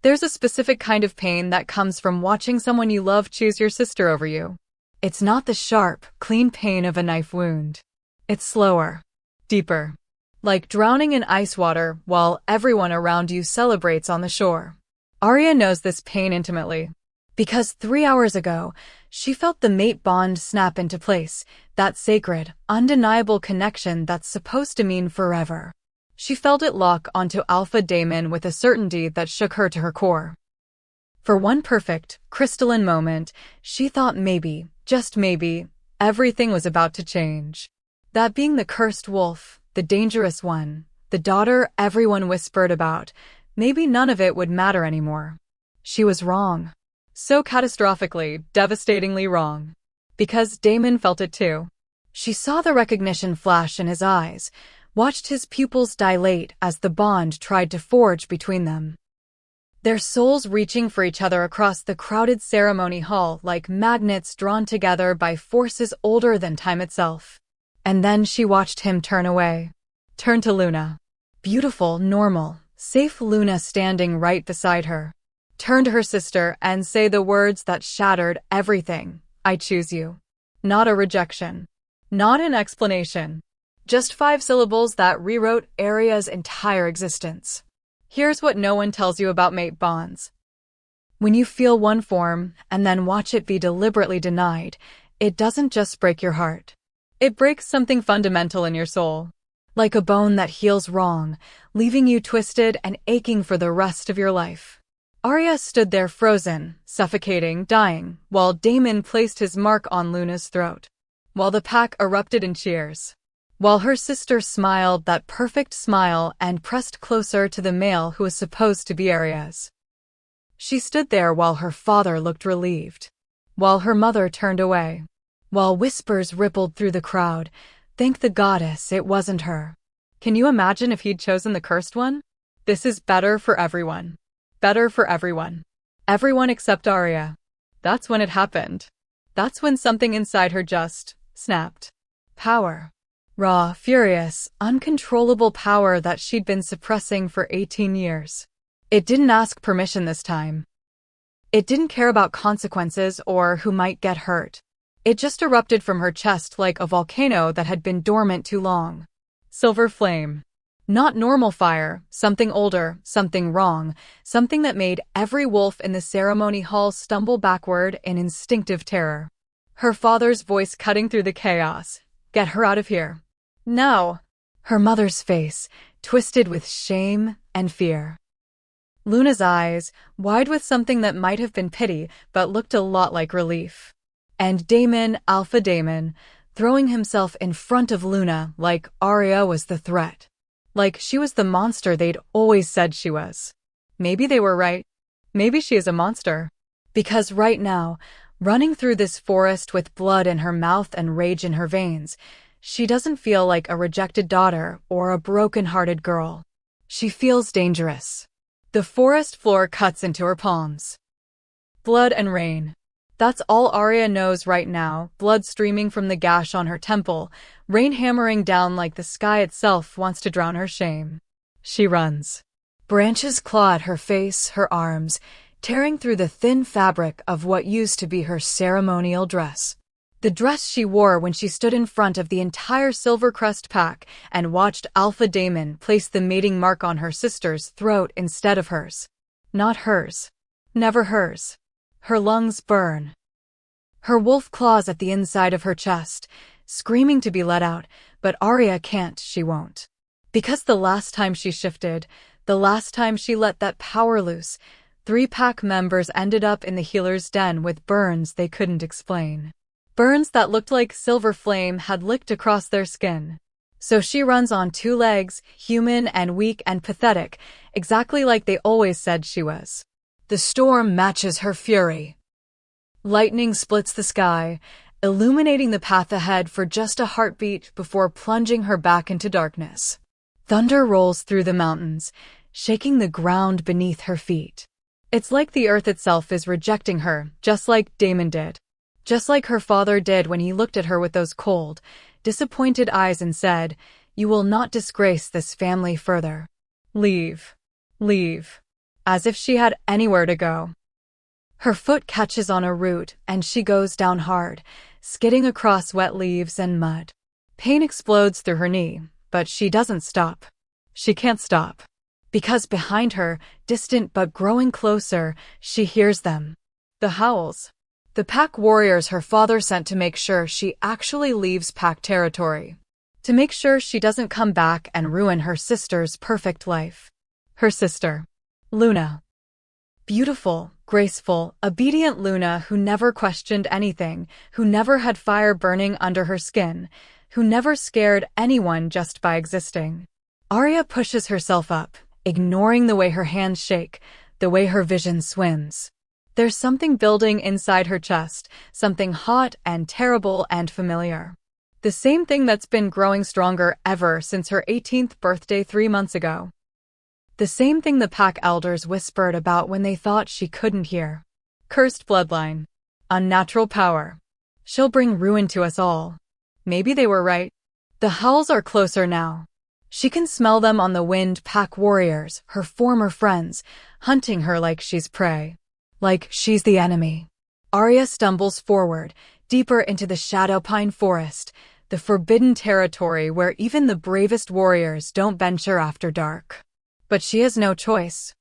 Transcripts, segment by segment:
There's a specific kind of pain that comes from watching someone you love choose your sister over you. It's not the sharp, clean pain of a knife wound. It's slower, deeper, like drowning in ice water while everyone around you celebrates on the shore. Arya knows this pain intimately, because 3 hours ago, she felt the mate bond snap into place, that sacred, undeniable connection that's supposed to mean forever. She felt it lock onto Alpha Daemon with a certainty that shook her to her core. For one perfect, crystalline moment, she thought maybe, just maybe, everything was about to change. That being the cursed wolf, the dangerous one, the daughter everyone whispered about, maybe none of it would matter anymore. She was wrong. So catastrophically, devastatingly wrong. Because Daemon felt it too. She saw the recognition flash in his eyes, watched his pupils dilate as the bond tried to forge between them. Their souls reaching for each other across the crowded ceremony hall like magnets drawn together by forces older than time itself. And then she watched him turn away. Turn to Luna. Beautiful, normal, safe Luna standing right beside her. Turn to her sister and say the words that shattered everything. I choose you. Not a rejection. Not an explanation. Just 5 syllables that rewrote Arya's entire existence. Here's what no one tells you about mate bonds. When you feel one form and then watch it be deliberately denied, it doesn't just break your heart. It breaks something fundamental in your soul. Like a bone that heals wrong, leaving you twisted and aching for the rest of your life. Arya stood there frozen, suffocating, dying, while Daemon placed his mark on Luna's throat. While the pack erupted in cheers. While her sister smiled that perfect smile and pressed closer to the male who was supposed to be Arya's. She stood there while her father looked relieved. While her mother turned away. While whispers rippled through the crowd, thank the goddess it wasn't her. Can you imagine if he'd chosen the cursed one? This is better for everyone. Better for everyone. Everyone except Arya. That's when it happened. That's when something inside her just snapped. Power. Raw, furious, uncontrollable power that she'd been suppressing for 18 years. It didn't ask permission this time. It didn't care about consequences or who might get hurt. It just erupted from her chest like a volcano that had been dormant too long. Silver flame. Not normal fire, something older, something wrong, something that made every wolf in the ceremony hall stumble backward in instinctive terror. Her father's voice cutting through the chaos. Get her out of here. No. Her mother's face, twisted with shame and fear. Luna's eyes, wide with something that might have been pity but looked a lot like relief. And Daemon, Alpha Daemon, throwing himself in front of Luna like Arya was the threat. Like she was the monster they'd always said she was. Maybe they were right. Maybe she is a monster. Because right now, running through this forest with blood in her mouth and rage in her veins, she doesn't feel like a rejected daughter or a broken-hearted girl. She feels dangerous. The forest floor cuts into her palms. Blood and rain. That's all Arya knows right now, blood streaming from the gash on her temple, rain hammering down like the sky itself wants to drown her shame. She runs. Branches claw at her face, her arms, tearing through the thin fabric of what used to be her ceremonial dress. The dress she wore when she stood in front of the entire Silvercrest pack and watched Alpha Daemon place the mating mark on her sister's throat instead of hers. Not hers. Never hers. Her lungs burn. Her wolf claws at the inside of her chest, screaming to be let out, but Arya can't, she won't. Because the last time she shifted, the last time she let that power loose, 3 pack members ended up in the healer's den with burns they couldn't explain. Burns that looked like silver flame had licked across their skin. So she runs on 2 legs, human and weak and pathetic, exactly like they always said she was. The storm matches her fury. Lightning splits the sky, illuminating the path ahead for just a heartbeat before plunging her back into darkness. Thunder rolls through the mountains, shaking the ground beneath her feet. It's like the earth itself is rejecting her, just like Daemon did. Just like her father did when he looked at her with those cold, disappointed eyes and said, "You will not disgrace this family further. Leave. Leave." as if she had anywhere to go. Her foot catches on a root, and she goes down hard, skidding across wet leaves and mud. Pain explodes through her knee, but she doesn't stop. She can't stop. Because behind her, distant but growing closer, she hears them. The howls. The pack warriors her father sent to make sure she actually leaves pack territory. To make sure she doesn't come back and ruin her sister's perfect life. Her sister, Luna. Beautiful, graceful, obedient Luna who never questioned anything, who never had fire burning under her skin, who never scared anyone just by existing. Arya pushes herself up, ignoring the way her hands shake, the way her vision swims. There's something building inside her chest, something hot and terrible and familiar. The same thing that's been growing stronger ever since her 18th birthday 3 months ago. The same thing the pack elders whispered about when they thought she couldn't hear. Cursed bloodline. Unnatural power. She'll bring ruin to us all. Maybe they were right. The howls are closer now. She can smell them on the wind, pack warriors, her former friends, hunting her like she's prey. Like she's the enemy. Arya stumbles forward, deeper into the shadow pine forest, the forbidden territory where even the bravest warriors don't venture after dark. But she has no choice.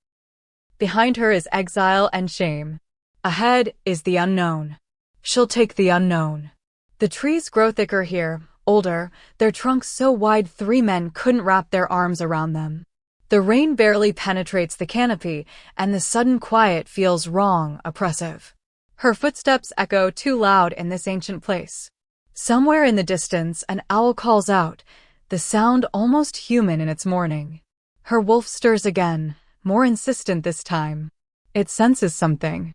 Behind her is exile and shame. Ahead is the unknown. She'll take the unknown. The trees grow thicker here, older, their trunks so wide 3 men couldn't wrap their arms around them. The rain barely penetrates the canopy, and the sudden quiet feels wrong, oppressive. Her footsteps echo too loud in this ancient place. Somewhere in the distance, an owl calls out, the sound almost human in its mourning. Her wolf stirs again, more insistent this time. It senses something.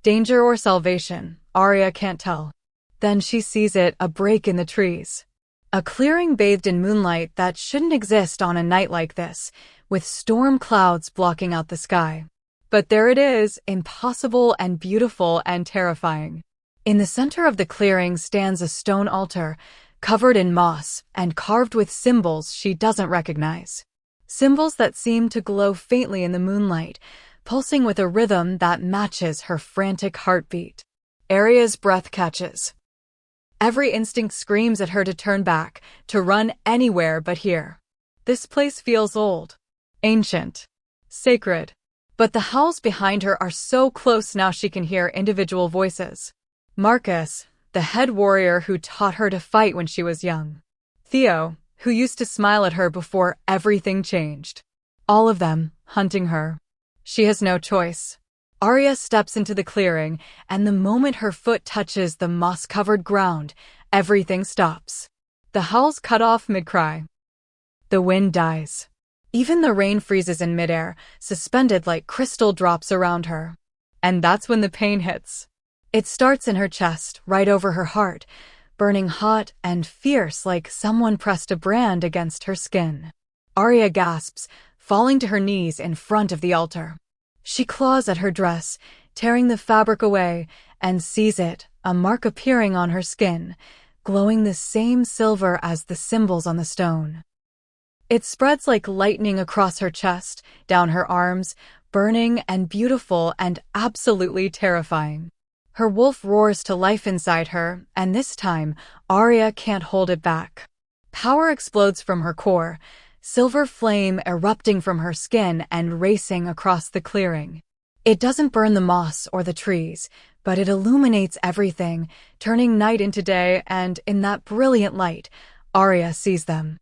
Danger or salvation, Arya can't tell. Then she sees it, a break in the trees. A clearing bathed in moonlight that shouldn't exist on a night like this, with storm clouds blocking out the sky. But there it is, impossible and beautiful and terrifying. In the center of the clearing stands a stone altar, covered in moss and carved with symbols she doesn't recognize. Symbols that seem to glow faintly in the moonlight, pulsing with a rhythm that matches her frantic heartbeat. Arya's breath catches. Every instinct screams at her to turn back, to run anywhere but here. This place feels old, ancient, sacred. But the howls behind her are so close now she can hear individual voices. Marcus, the head warrior who taught her to fight when she was young. Theo, who used to smile at her before everything changed. All of them, hunting her. She has no choice. Arya steps into the clearing, and the moment her foot touches the moss-covered ground, everything stops. The howls cut off mid-cry. The wind dies. Even the rain freezes in midair, suspended like crystal drops around her. And that's when the pain hits. It starts in her chest, right over her heart, burning hot and fierce like someone pressed a brand against her skin. Arya gasps, falling to her knees in front of the altar. She claws at her dress, tearing the fabric away, and sees it, a mark appearing on her skin, glowing the same silver as the symbols on the stone. It spreads like lightning across her chest, down her arms, burning and beautiful and absolutely terrifying. Her wolf roars to life inside her, and this time, Arya can't hold it back. Power explodes from her core, silver flame erupting from her skin and racing across the clearing. It doesn't burn the moss or the trees, but it illuminates everything, turning night into day, and in that brilliant light, Arya sees them.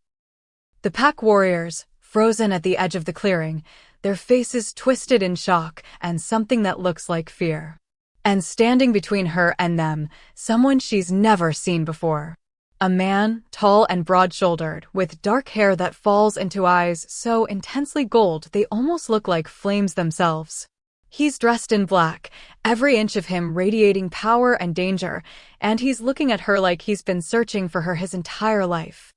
The pack warriors, frozen at the edge of the clearing, their faces twisted in shock and something that looks like fear. And standing between her and them, someone she's never seen before. A man, tall and broad-shouldered, with dark hair that falls into eyes so intensely gold they almost look like flames themselves. He's dressed in black, every inch of him radiating power and danger, and he's looking at her like he's been searching for her his entire life.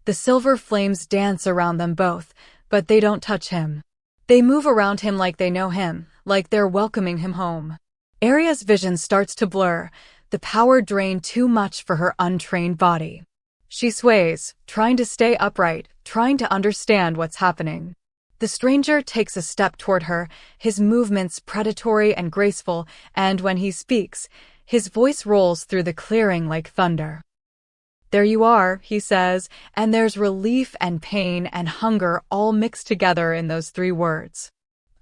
The silver flames dance around them both, but they don't touch him. They move around him like they know him, like they're welcoming him home. Arya's vision starts to blur, the power drained too much for her untrained body. She sways, trying to stay upright, trying to understand what's happening. The stranger takes a step toward her, his movements predatory and graceful, and when he speaks, his voice rolls through the clearing like thunder. "There you are," he says, and there's relief and pain and hunger all mixed together in those 3 words.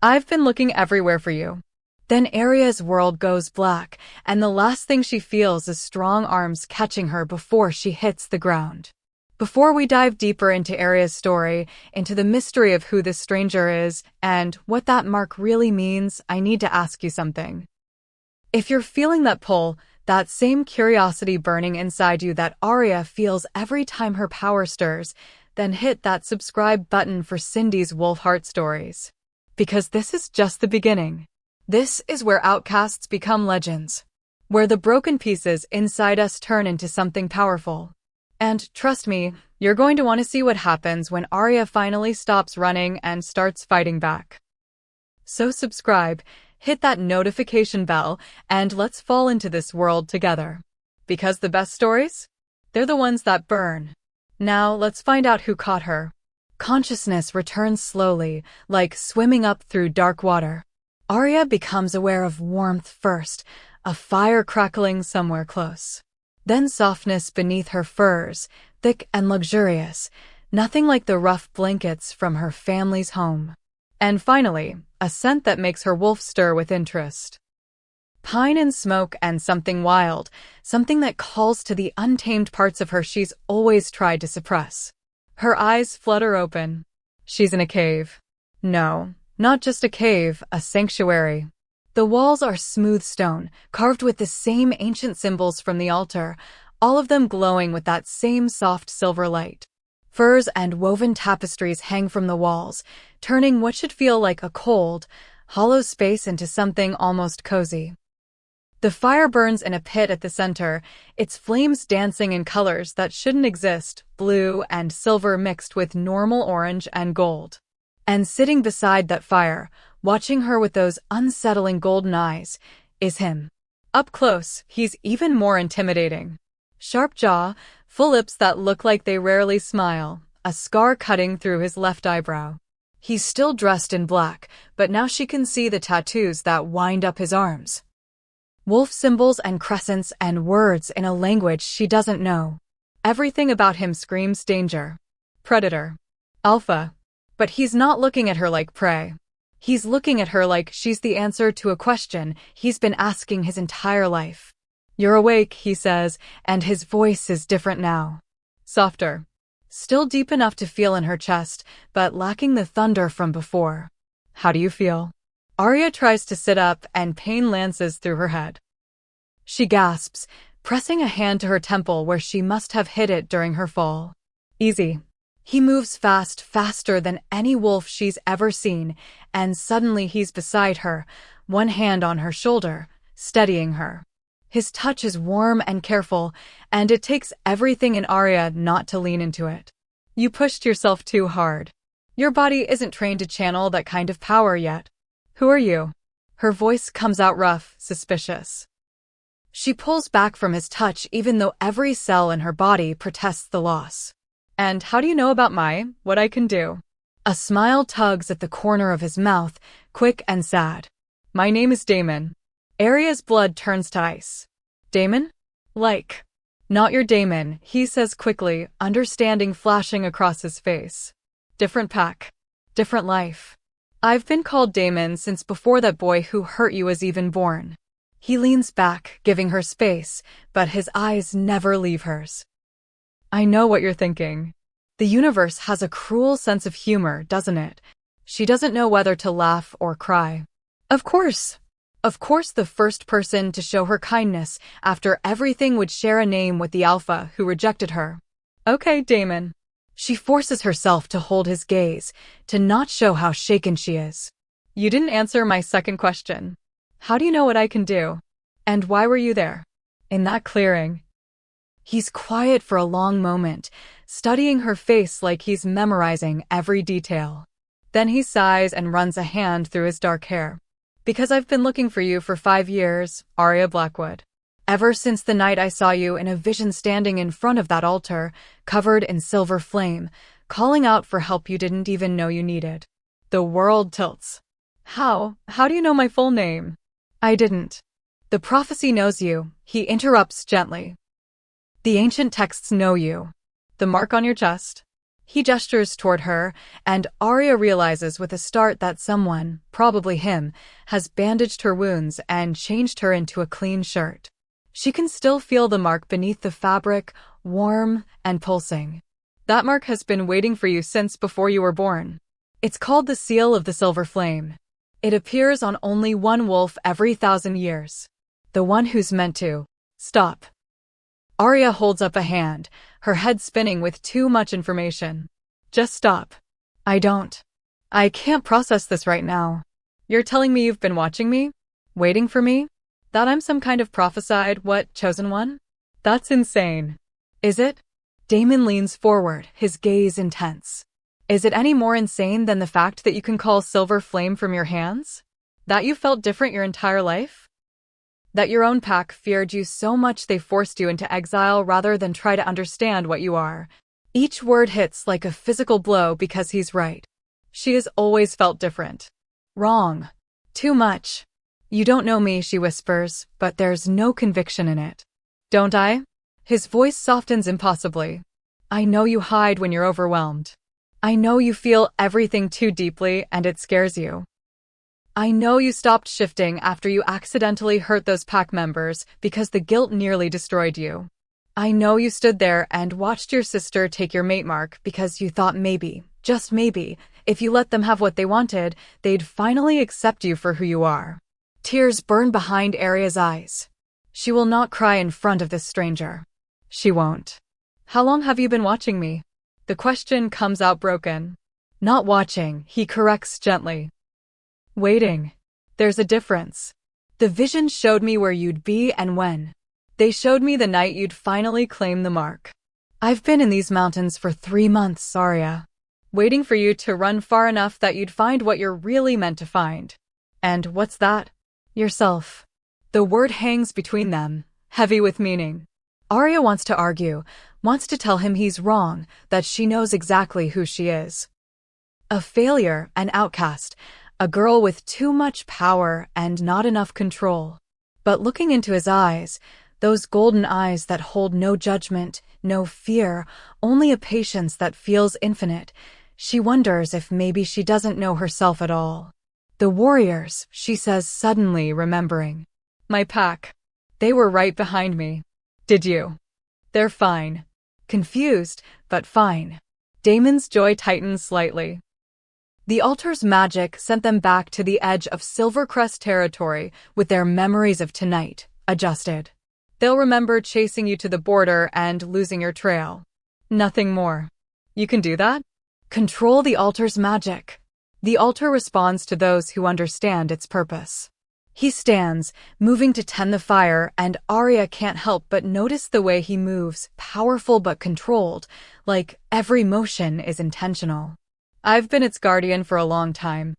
"I've been looking everywhere for you." Then Aria's world goes black, and the last thing she feels is strong arms catching her before she hits the ground. Before we dive deeper into Aria's story, into the mystery of who this stranger is, and what that mark really means, I need to ask you something. If you're feeling that pull, that same curiosity burning inside you that Aria feels every time her power stirs, then hit that subscribe button for Cindy's Wolfheart stories. Because this is just the beginning. This is where outcasts become legends. Where the broken pieces inside us turn into something powerful. And trust me, you're going to want to see what happens when Aria finally stops running and starts fighting back. So subscribe, hit that notification bell, and let's fall into this world together. Because the best stories? They're the ones that burn. Now let's find out who caught her. Consciousness returns slowly, like swimming up through dark water. Aria becomes aware of warmth first, a fire crackling somewhere close. Then softness beneath her furs, thick and luxurious, nothing like the rough blankets from her family's home. And finally, a scent that makes her wolf stir with interest. Pine and smoke and something wild, something that calls to the untamed parts of her she's always tried to suppress. Her eyes flutter open. She's in a cave. No, not just a cave, a sanctuary. The walls are smooth stone, carved with the same ancient symbols from the altar, all of them glowing with that same soft silver light. Furs and woven tapestries hang from the walls, turning what should feel like a cold, hollow space into something almost cozy. The fire burns in a pit at the center, its flames dancing in colors that shouldn't exist, blue and silver mixed with normal orange and gold. And sitting beside that fire, watching her with those unsettling golden eyes, is him. Up close, he's even more intimidating. Sharp jaw, full lips that look like they rarely smile, a scar cutting through his left eyebrow. He's still dressed in black, but now she can see the tattoos that wind up his arms. Wolf symbols and crescents and words in a language she doesn't know. Everything about him screams danger. Predator. Alpha. But he's not looking at her like prey. He's looking at her like she's the answer to a question he's been asking his entire life. "You're awake," he says, and his voice is different now. Softer. Still deep enough to feel in her chest, but lacking the thunder from before. "How do you feel?" Aria tries to sit up and pain lances through her head. She gasps, pressing a hand to her temple where she must have hit it during her fall. "Easy." He moves fast, faster than any wolf she's ever seen, and suddenly he's beside her, one hand on her shoulder, steadying her. His touch is warm and careful, and it takes everything in Aria not to lean into it. "You pushed yourself too hard. Your body isn't trained to channel that kind of power yet. Who are you?" Her voice comes out rough, suspicious. She pulls back from his touch even though every cell in her body protests the loss. "And how do you know about what I can do?" A smile tugs at the corner of his mouth, quick and sad. "My name is Damon." Aria's blood turns to ice. "Damon? Like, not your Damon," he says quickly, understanding flashing across his face. "Different pack. Different life. I've been called Damon since before that boy who hurt you was even born." He leans back, giving her space, but his eyes never leave hers. "I know what you're thinking. The universe has a cruel sense of humor, doesn't it?" She doesn't know whether to laugh or cry. Of course. Of course the first person to show her kindness after everything would share a name with the alpha who rejected her. "Okay, Damon." She forces herself to hold his gaze, to not show how shaken she is. "You didn't answer my second question. How do you know what I can do? And why were you there? In that clearing?" He's quiet for a long moment, studying her face like he's memorizing every detail. Then he sighs and runs a hand through his dark hair. "Because I've been looking for you for 5 years, Aria Blackwood. Ever since the night I saw you in a vision standing in front of that altar, covered in silver flame, calling out for help you didn't even know you needed. The world tilts. How? How do you know my full name? I didn't. The prophecy knows you, he interrupts gently. The ancient texts know you. The mark on your chest. He gestures toward her, and Arya realizes with a start that someone, probably him, has bandaged her wounds and changed her into a clean shirt. She can still feel the mark beneath the fabric, warm and pulsing. That mark has been waiting for you since before you were born. It's called the Seal of the Silver Flame. It appears on only one wolf every 1,000 years. The one who's meant to. Stop. Arya holds up a hand, her head spinning with too much information. Just stop. I can't process this right now. You're telling me you've been watching me? Waiting for me? That I'm some kind of prophesied, chosen one? That's insane. Is it? Damon leans forward, his gaze intense. Is it any more insane than the fact that you can call silver flame from your hands? That you felt different your entire life? That your own pack feared you so much they forced you into exile rather than try to understand what you are? Each word hits like a physical blow because he's right. She has always felt different. Wrong. Too much. You don't know me, she whispers, but there's no conviction in it. Don't I? His voice softens impossibly. I know you hide when you're overwhelmed. I know you feel everything too deeply and it scares you. I know you stopped shifting after you accidentally hurt those pack members because the guilt nearly destroyed you. I know you stood there and watched your sister take your mate mark because you thought maybe, just maybe, if you let them have what they wanted, they'd finally accept you for who you are. Tears burn behind Arya's eyes. She will not cry in front of this stranger. She won't. How long have you been watching me? The question comes out broken. Not watching, he corrects gently. Waiting. There's a difference. The vision showed me where you'd be and when. They showed me the night you'd finally claim the mark. I've been in these mountains for 3 months, Arya. Waiting for you to run far enough that you'd find what you're really meant to find. And what's that? Yourself. The word hangs between them, heavy with meaning. Arya wants to argue, wants to tell him he's wrong, that she knows exactly who she is. A failure, an outcast, a girl with too much power and not enough control. But looking into his eyes, those golden eyes that hold no judgment, no fear, only a patience that feels infinite, she wonders if maybe she doesn't know herself at all. The warriors, she says suddenly remembering. My pack. They were right behind me. Did you? They're fine. Confused, but fine. Damon's joy tightens slightly. The altar's magic sent them back to the edge of Silvercrest territory with their memories of tonight adjusted. They'll remember chasing you to the border and losing your trail. Nothing more. You can do that? Control the altar's magic. The altar responds to those who understand its purpose. He stands, moving to tend the fire, and Arya can't help but notice the way he moves, powerful but controlled, like every motion is intentional. I've been its guardian for a long time.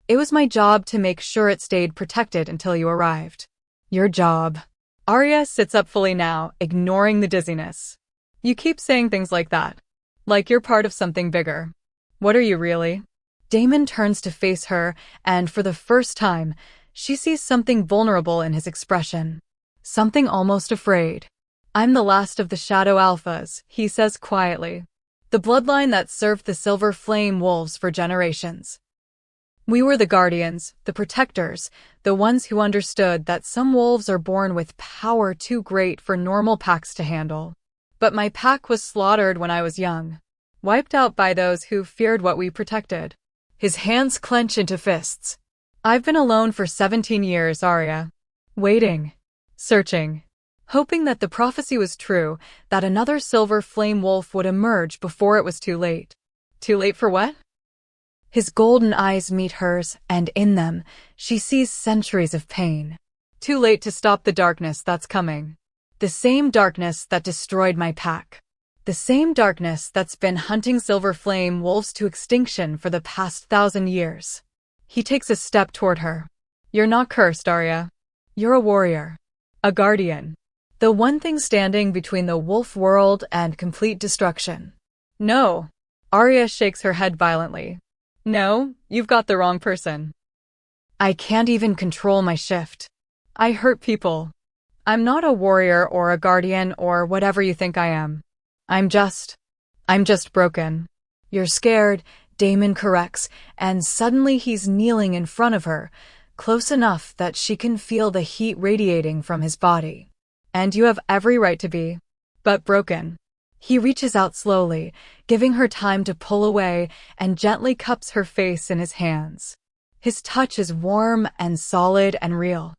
It was my job to make sure it stayed protected until you arrived. Your job. Arya sits up fully now, ignoring the dizziness. You keep saying things like that. Like you're part of something bigger. What are you really? Damon turns to face her, and for the first time, she sees something vulnerable in his expression. Something almost afraid. I'm the last of the Shadow Alphas, he says quietly. The bloodline that served the Silver Flame wolves for generations. We were the guardians, the protectors, the ones who understood that some wolves are born with power too great for normal packs to handle. But my pack was slaughtered when I was young. Wiped out by those who feared what we protected. His hands clench into fists. I've been alone for 17 years, Arya. Waiting. Searching. Hoping that the prophecy was true, that another silver flame wolf would emerge before it was too late. Too late for what? His golden eyes meet hers, and in them, she sees centuries of pain. Too late to stop the darkness that's coming. The same darkness that destroyed my pack. The same darkness that's been hunting silver flame wolves to extinction for the past 1,000 years. He takes a step toward her. You're not cursed, Arya. You're a warrior. A guardian. The one thing standing between the wolf world and complete destruction. No. Arya shakes her head violently. No, you've got the wrong person. I can't even control my shift. I hurt people. I'm not a warrior or a guardian or whatever you think I am. I'm just broken. You're scared, Damon corrects, and suddenly he's kneeling in front of her, close enough that she can feel the heat radiating from his body. And you have every right to be, but broken. He reaches out slowly, giving her time to pull away, and gently cups her face in his hands. His touch is warm and solid and real.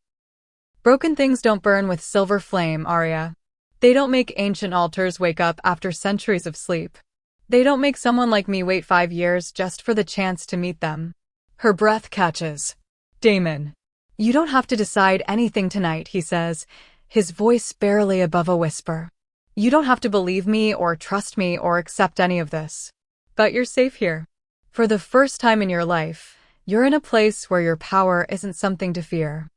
Broken things don't burn with silver flame, Arya. They don't make ancient altars wake up after centuries of sleep. They don't make someone like me wait 5 years just for the chance to meet them. Her breath catches. Damon. You don't have to decide anything tonight, he says, his voice barely above a whisper. You don't have to believe me or trust me or accept any of this. But you're safe here. For the first time in your life, you're in a place where your power isn't something to fear.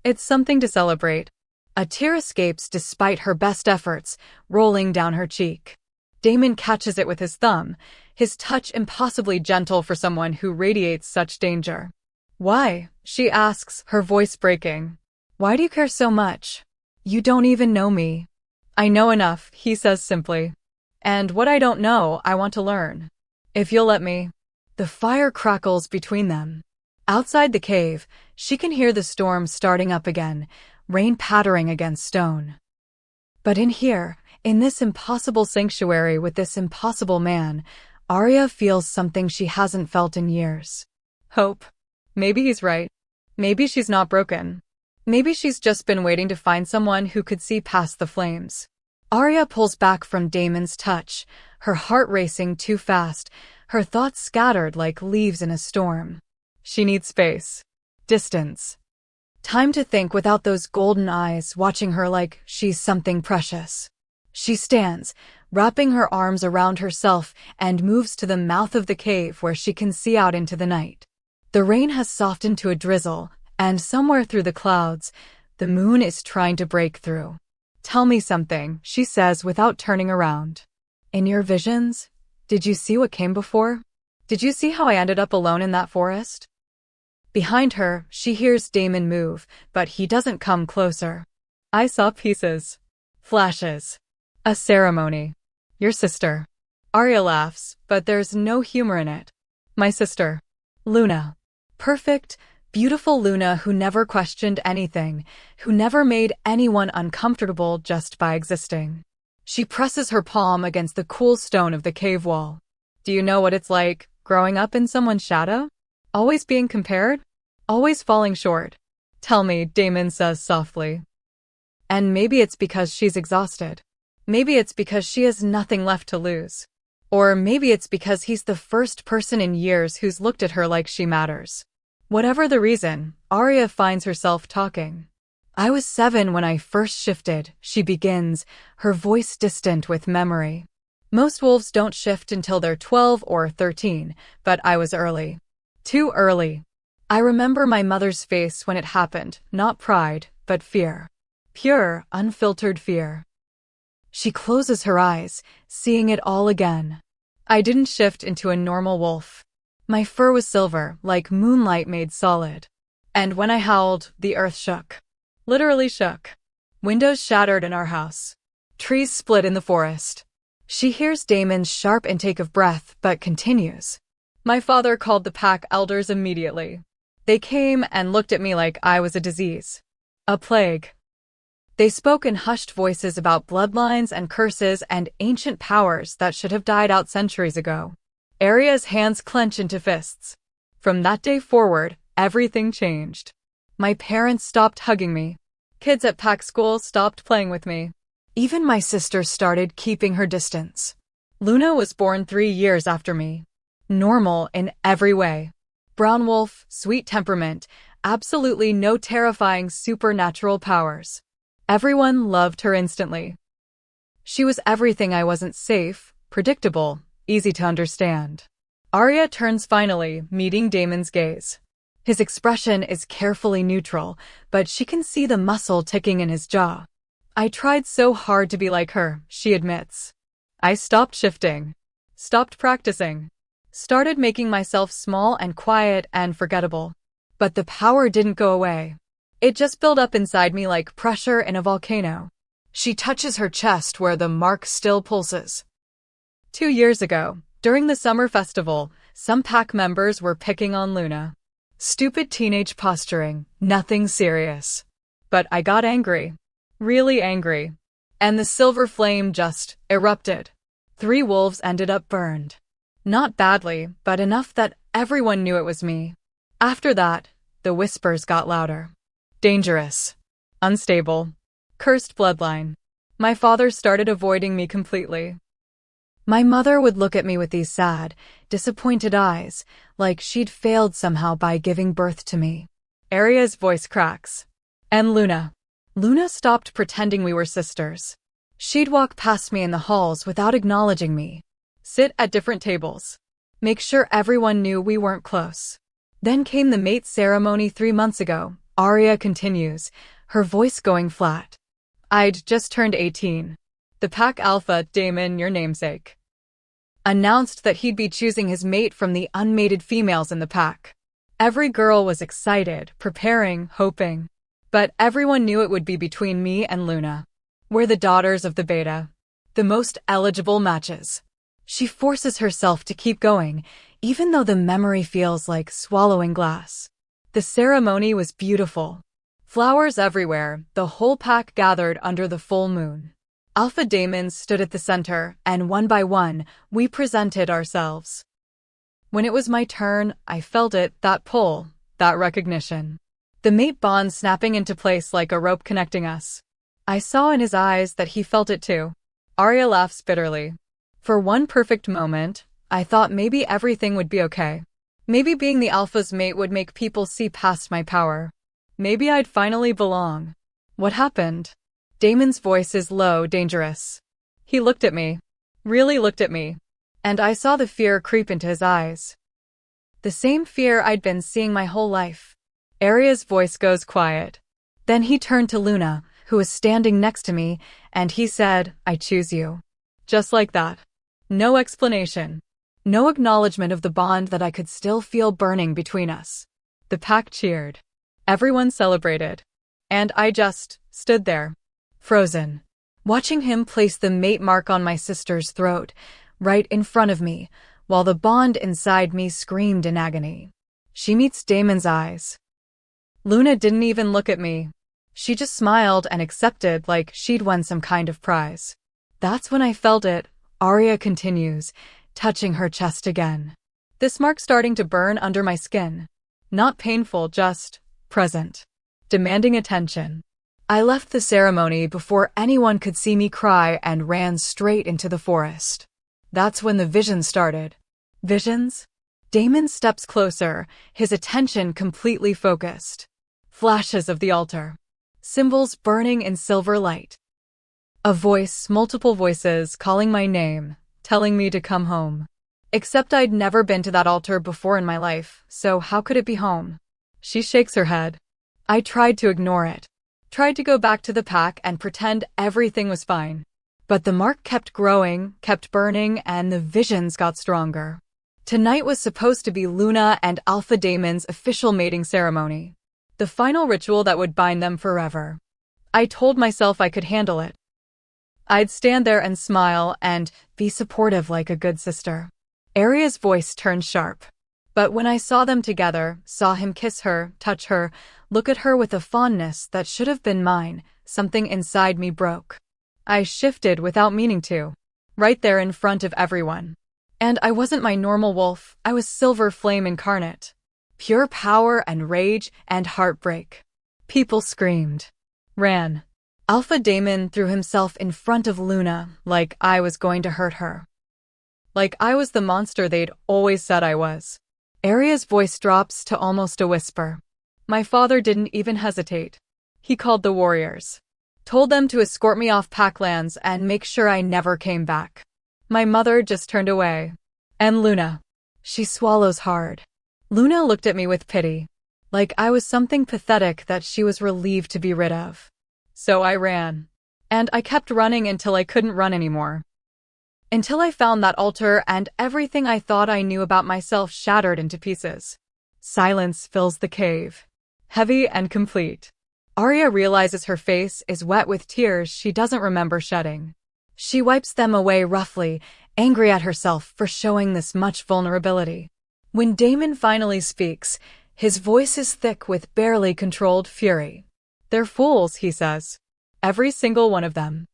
It's something to celebrate. A tear escapes despite her best efforts, rolling down her cheek. Damon catches it with his thumb, his touch impossibly gentle for someone who radiates such danger. Why? She asks, her voice breaking. Why do you care so much? You don't even know me. I know enough, he says simply. And what I don't know, I want to learn. If you'll let me. The fire crackles between them. Outside the cave, she can hear the storm starting up again, rain pattering against stone. But in here, in this impossible sanctuary with this impossible man, Arya feels something she hasn't felt in years. Hope. Maybe he's right. Maybe she's not broken. Maybe she's just been waiting to find someone who could see past the flames. Arya pulls back from Damon's touch, her heart racing too fast, her thoughts scattered like leaves in a storm. She needs space. Distance. Time to think without those golden eyes watching her like she's something precious. She stands, wrapping her arms around herself, and moves to the mouth of the cave where she can see out into the night. The rain has softened to a drizzle, and somewhere through the clouds, the moon is trying to break through. Tell me something, she says without turning around. In your visions, did you see what came before? Did you see how I ended up alone in that forest? Behind her, she hears Damon move, but he doesn't come closer. I saw pieces. Flashes. A ceremony. Your sister. Arya laughs, but there's no humor in it. My sister. Luna. Perfect, beautiful Luna who never questioned anything, who never made anyone uncomfortable just by existing. She presses her palm against the cool stone of the cave wall. Do you know what it's like, growing up in someone's shadow? Always being compared? Always falling short? Tell me, Damon says softly. And maybe it's because she's exhausted. Maybe it's because she has nothing left to lose. Or maybe it's because he's the first person in years who's looked at her like she matters. Whatever the reason, Arya finds herself talking. I was 7 when I first shifted, she begins, her voice distant with memory. Most wolves don't shift until they're 12 or 13, but I was early. Too early. I remember my mother's face when it happened, not pride, but fear. Pure, unfiltered fear. She closes her eyes, seeing it all again. I didn't shift into a normal wolf. My fur was silver, like moonlight made solid. And when I howled, the earth shook. Literally shook. Windows shattered in our house. Trees split in the forest. She hears Damon's sharp intake of breath, but continues. My father called the pack elders immediately. They came and looked at me like I was a disease. A plague. They spoke in hushed voices about bloodlines and curses and ancient powers that should have died out centuries ago. Arya's hands clench into fists. From that day forward, everything changed. My parents stopped hugging me. Kids at pack school stopped playing with me. Even my sister started keeping her distance. Luna was born 3 years after me. Normal in every way. Brown wolf, sweet temperament, absolutely no terrifying supernatural powers. Everyone loved her instantly. She was everything I wasn't: safe, predictable, easy to understand. Arya turns finally, meeting Damon's gaze. His expression is carefully neutral, but she can see the muscle ticking in his jaw. I tried so hard to be like her, she admits. I stopped shifting. Stopped practicing. Started making myself small and quiet and forgettable. But the power didn't go away. It just built up inside me like pressure in a volcano. She touches her chest where the mark still pulses. 2 years ago, during the summer festival, some pack members were picking on Luna. Stupid teenage posturing, nothing serious. But I got angry. Really angry. And the silver flame just erupted. 3 wolves ended up burned. Not badly, but enough that everyone knew it was me. After that, the whispers got louder. Dangerous. Unstable. Cursed bloodline. My father started avoiding me completely. My mother would look at me with these sad, disappointed eyes, like she'd failed somehow by giving birth to me. Aria's voice cracks. And Luna. Luna stopped pretending we were sisters. She'd walk past me in the halls without acknowledging me. Sit at different tables. Make sure everyone knew we weren't close. Then came the mate ceremony 3 months ago. Aria continues, her voice going flat. I'd just turned 18. The pack alpha, Damon, your namesake, announced that he'd be choosing his mate from the unmated females in the pack. Every girl was excited, preparing, hoping. But everyone knew it would be between me and Luna. We're the daughters of the beta. The most eligible matches. She forces herself to keep going, even though the memory feels like swallowing glass. The ceremony was beautiful. Flowers everywhere, the whole pack gathered under the full moon. Alpha Damons stood at the center, and one by one, we presented ourselves. When it was my turn, I felt it, that pull, that recognition. The mate bond snapping into place like a rope connecting us. I saw in his eyes that he felt it too. Aria laughs bitterly. For one perfect moment, I thought maybe everything would be okay. Maybe being the alpha's mate would make people see past my power. Maybe I'd finally belong. What happened? Damon's voice is low, dangerous. He looked at me. Really looked at me. And I saw the fear creep into his eyes. The same fear I'd been seeing my whole life. Aria's voice goes quiet. Then he turned to Luna, who was standing next to me, and he said, I choose you. Just like that. No explanation. No acknowledgement of the bond that I could still feel burning between us. The pack cheered. Everyone celebrated. And I just stood there, frozen, watching him place the mate mark on my sister's throat, right in front of me, while the bond inside me screamed in agony. She meets Damon's eyes. Luna didn't even look at me. She just smiled and accepted like she'd won some kind of prize. That's when I felt it, Aria continues, touching her chest again. This mark starting to burn under my skin. Not painful, just present. Demanding attention. I left the ceremony before anyone could see me cry and ran straight into the forest. That's when the visions started. Visions? Damon steps closer, his attention completely focused. Flashes of the altar. Symbols burning in silver light. A voice, multiple voices, calling my name, telling me to come home. Except I'd never been to that altar before in my life, so how could it be home? She shakes her head. I tried to ignore it. Tried to go back to the pack and pretend everything was fine. But the mark kept growing, kept burning, and the visions got stronger. Tonight was supposed to be Luna and Alpha Damon's official mating ceremony. The final ritual that would bind them forever. I told myself I could handle it. I'd stand there and smile and be supportive like a good sister. Aria's voice turned sharp. But when I saw them together, saw him kiss her, touch her, look at her with a fondness that should have been mine, something inside me broke. I shifted without meaning to. Right there in front of everyone. And I wasn't my normal wolf, I was Silver Flame incarnate. Pure power and rage and heartbreak. People screamed. Ran. Alpha Damon threw himself in front of Luna like I was going to hurt her. Like I was the monster they'd always said I was. Aria's voice drops to almost a whisper. My father didn't even hesitate. He called the warriors. Told them to escort me off packlands and make sure I never came back. My mother just turned away. And Luna. She swallows hard. Luna looked at me with pity. Like I was something pathetic that she was relieved to be rid of. So I ran. And I kept running until I couldn't run anymore. Until I found that altar and everything I thought I knew about myself shattered into pieces. Silence fills the cave. Heavy and complete. Arya realizes her face is wet with tears she doesn't remember shedding. She wipes them away roughly, angry at herself for showing this much vulnerability. When Damon finally speaks, his voice is thick with barely controlled fury. "They're fools," he says. "Every single one of them.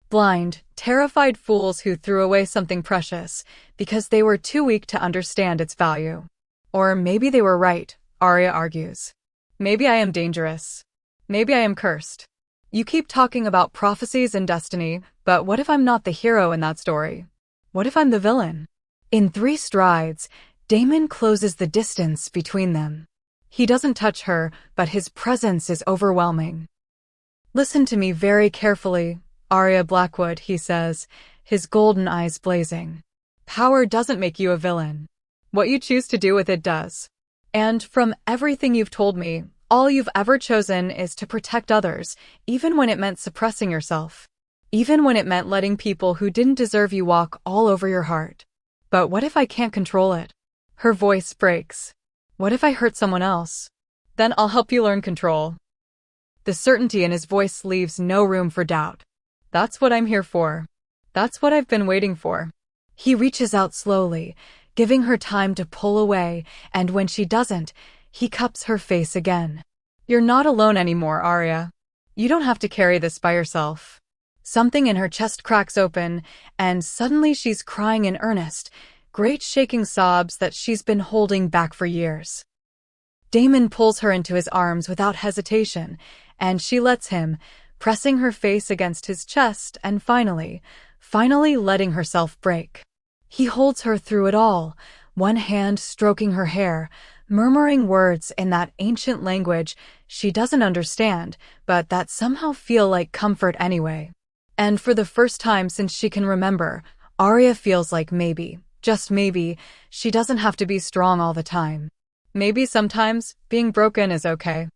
Blind, terrified fools who threw away something precious because they were too weak to understand its value." Or maybe they were right, Arya argues. Maybe I am dangerous. Maybe I am cursed. You keep talking about prophecies and destiny, but what if I'm not the hero in that story? What if I'm the villain? In 3 strides, Damon closes the distance between them. He doesn't touch her, but his presence is overwhelming. "Listen to me very carefully, Arya Blackwood," he says, his golden eyes blazing. "Power doesn't make you a villain. What you choose to do with it does. And from everything you've told me, all you've ever chosen is to protect others, even when it meant suppressing yourself. Even when it meant letting people who didn't deserve you walk all over your heart. But what if I can't control it?" Her voice breaks. "What if I hurt someone else? Then I'll help you learn control." The certainty in his voice leaves no room for doubt. "That's what I'm here for. That's what I've been waiting for." He reaches out slowly, giving her time to pull away, and when she doesn't, he cups her face again. "You're not alone anymore, Arya. You don't have to carry this by yourself." Something in her chest cracks open, and suddenly she's crying in earnest, great shaking sobs that she's been holding back for years. Damon pulls her into his arms without hesitation, and she lets him, pressing her face against his chest and finally letting herself break. He holds her through it all, one hand stroking her hair, murmuring words in that ancient language she doesn't understand, but that somehow feel like comfort anyway. And for the first time since she can remember, Arya feels like maybe, just maybe, she doesn't have to be strong all the time. Maybe sometimes being broken is okay.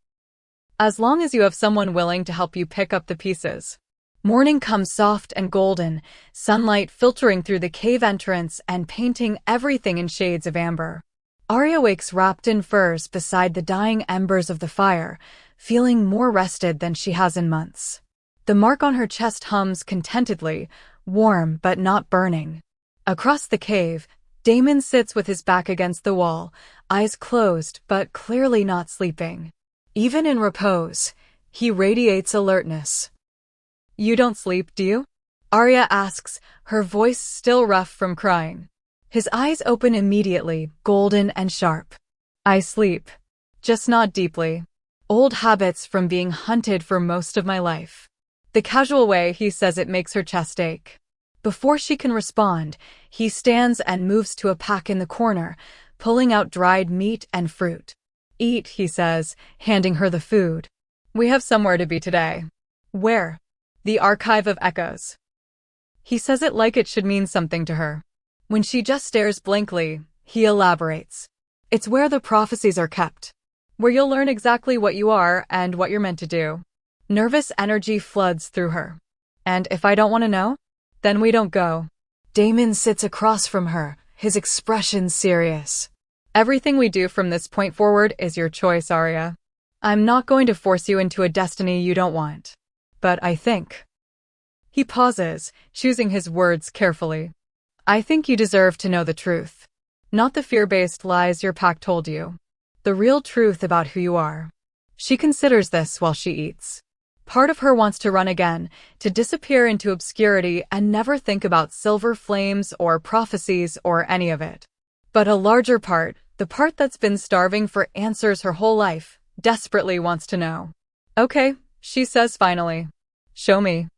As long as you have someone willing to help you pick up the pieces. Morning comes soft and golden, sunlight filtering through the cave entrance and painting everything in shades of amber. Arya wakes wrapped in furs beside the dying embers of the fire, feeling more rested than she has in months. The mark on her chest hums contentedly, warm but not burning. Across the cave, Damon sits with his back against the wall, eyes closed but clearly not sleeping. Even in repose, he radiates alertness. "You don't sleep, do you?" Arya asks, her voice still rough from crying. His eyes open immediately, golden and sharp. "I sleep. Just not deeply. Old habits from being hunted for most of my life." The casual way he says it makes her chest ache. Before she can respond, he stands and moves to a pack in the corner, pulling out dried meat and fruit. "Eat," he says, handing her the food. "We have somewhere to be today." "Where?" "The Archive of Echoes." He says it like it should mean something to her. When she just stares blankly, he elaborates. "It's where the prophecies are kept. Where you'll learn exactly what you are and what you're meant to do." Nervous energy floods through her. "And if I don't want to know? Then we don't go." Damon sits across from her, his expression serious. "Everything we do from this point forward is your choice, Arya. I'm not going to force you into a destiny you don't want. But I think..." He pauses, choosing his words carefully. "I think you deserve to know the truth. Not the fear-based lies your pack told you. The real truth about who you are." She considers this while she eats. Part of her wants to run again, to disappear into obscurity and never think about silver flames or prophecies or any of it. But a larger part, the part that's been starving for answers her whole life, desperately wants to know. "Okay," she says finally. "Show me."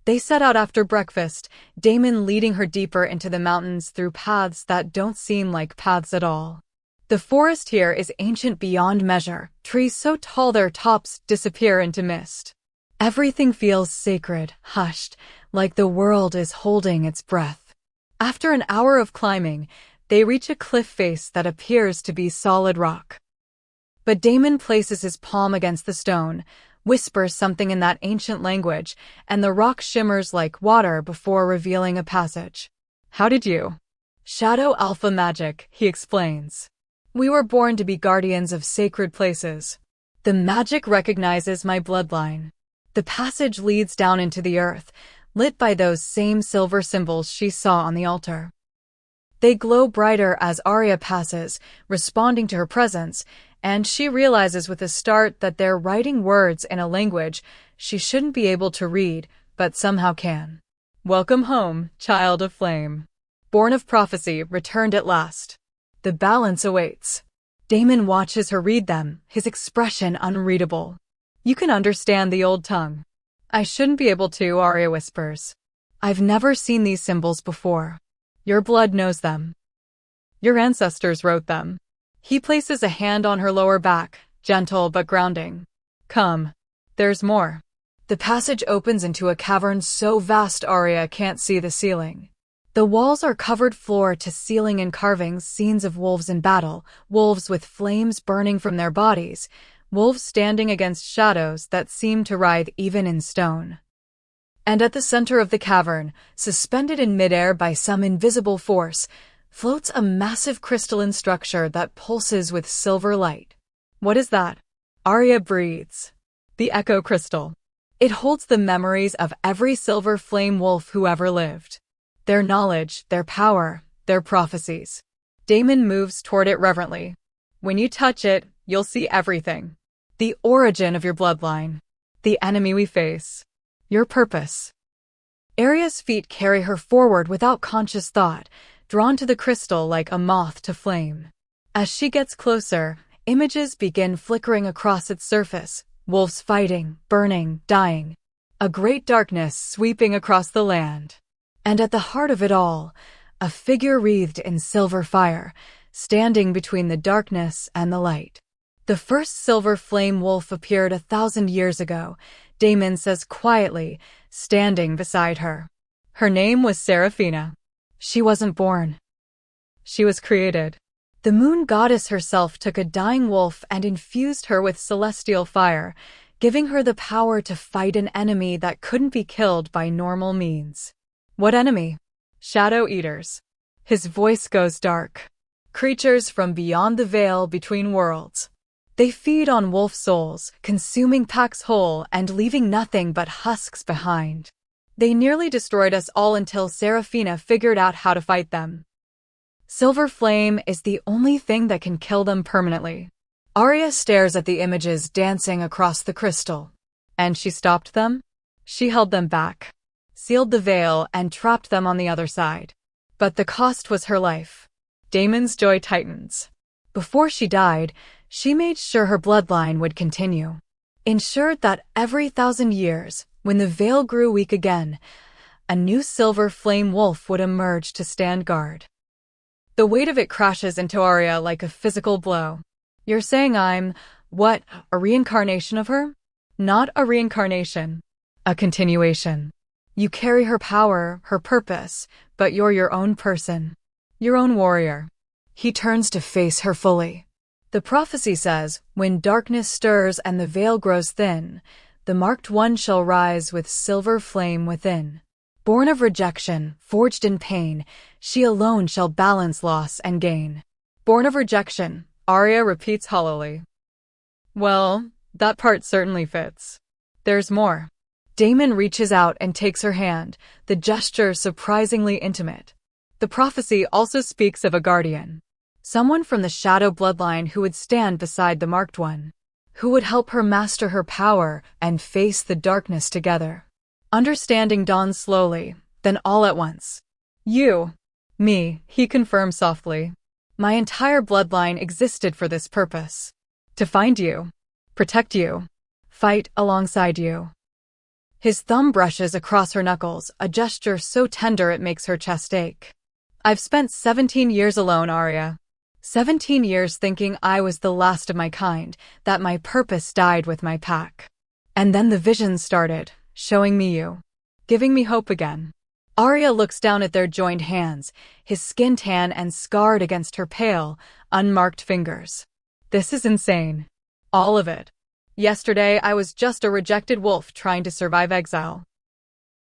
They set out after breakfast, Damon leading her deeper into the mountains through paths that don't seem like paths at all. The forest here is ancient beyond measure, trees so tall their tops disappear into mist. Everything feels sacred, hushed, like the world is holding its breath. After an hour of climbing, they reach a cliff face that appears to be solid rock. But Damon places his palm against the stone, whispers something in that ancient language, and the rock shimmers like water before revealing a passage. How did you? Shadow Alpha magic, he explains. We were born to be guardians of sacred places. The magic recognizes my bloodline. The passage leads down into the earth, lit by those same silver symbols she saw on the altar. They glow brighter as Arya passes, responding to her presence, and she realizes with a start that they're writing words in a language she shouldn't be able to read, but somehow can. Welcome home, child of flame. Born of prophecy, returned at last. The balance awaits. Damon watches her read them, his expression unreadable. You can understand the old tongue. I shouldn't be able to, Arya whispers. I've never seen these symbols before. Your blood knows them. Your ancestors wrote them. He places a hand on her lower back, gentle but grounding. Come. There's more. The passage opens into a cavern so vast Arya can't see the ceiling. The walls are covered floor to ceiling in carvings, scenes of wolves in battle, wolves with flames burning from their bodies, wolves standing against shadows that seem to writhe even in stone. And at the center of the cavern, suspended in midair by some invisible force, floats a massive crystalline structure that pulses with silver light. What is that? Arya breathes. The Echo Crystal. It holds the memories of every silver flame wolf who ever lived. Their knowledge, their power, their prophecies. Damon moves toward it reverently. When you touch it, you'll see everything. The origin of your bloodline. The enemy we face. Your purpose. Arya's feet carry her forward without conscious thought, drawn to the crystal like a moth to flame. As she gets closer, images begin flickering across its surface, wolves fighting, burning, dying. A great darkness sweeping across the land. And at the heart of it all, a figure wreathed in silver fire, standing between the darkness and the light. The first silver flame wolf appeared 1,000 years ago, Damon says quietly, standing beside her. Her name was Seraphina. She wasn't born. She was created. The moon goddess herself took a dying wolf and infused her with celestial fire, giving her the power to fight an enemy that couldn't be killed by normal means. What enemy? Shadow Eaters. His voice goes dark. Creatures from beyond the veil between worlds. They feed on wolf souls, consuming packs whole and leaving nothing but husks behind. They nearly destroyed us all until Seraphina figured out how to fight them. Silver flame is the only thing that can kill them permanently. Arya stares at the images dancing across the crystal. And she stopped them? She held them back, sealed the veil, and trapped them on the other side. But the cost was her life. Damon's joy tightens. Before she died, she made sure her bloodline would continue. Ensured that every 1,000 years, when the veil grew weak again, a new silver flame wolf would emerge to stand guard. The weight of it crashes into Arya like a physical blow. You're saying I'm, what, a reincarnation of her? Not a reincarnation. A continuation. You carry her power, her purpose, but you're your own person. Your own warrior. He turns to face her fully. The prophecy says, when darkness stirs and the veil grows thin, the marked one shall rise with silver flame within. Born of rejection, forged in pain, she alone shall balance loss and gain. Born of rejection, Arya repeats hollowly. Well, that part certainly fits. There's more. Damon reaches out and takes her hand, the gesture surprisingly intimate. The prophecy also speaks of a guardian. Someone from the shadow bloodline who would stand beside the marked one. Who would help her master her power and face the darkness together. Understanding dawns slowly, then all at once. You. Me, he confirmed softly. My entire bloodline existed for this purpose. To find you. Protect you. Fight alongside you. His thumb brushes across her knuckles, a gesture so tender it makes her chest ache. I've spent 17 years alone, Arya. 17 years thinking I was the last of my kind, that my purpose died with my pack. And then the visions started, showing me you. Giving me hope again. Arya looks down at their joined hands, his skin tan and scarred against her pale, unmarked fingers. This is insane. All of it. Yesterday, I was just a rejected wolf trying to survive exile.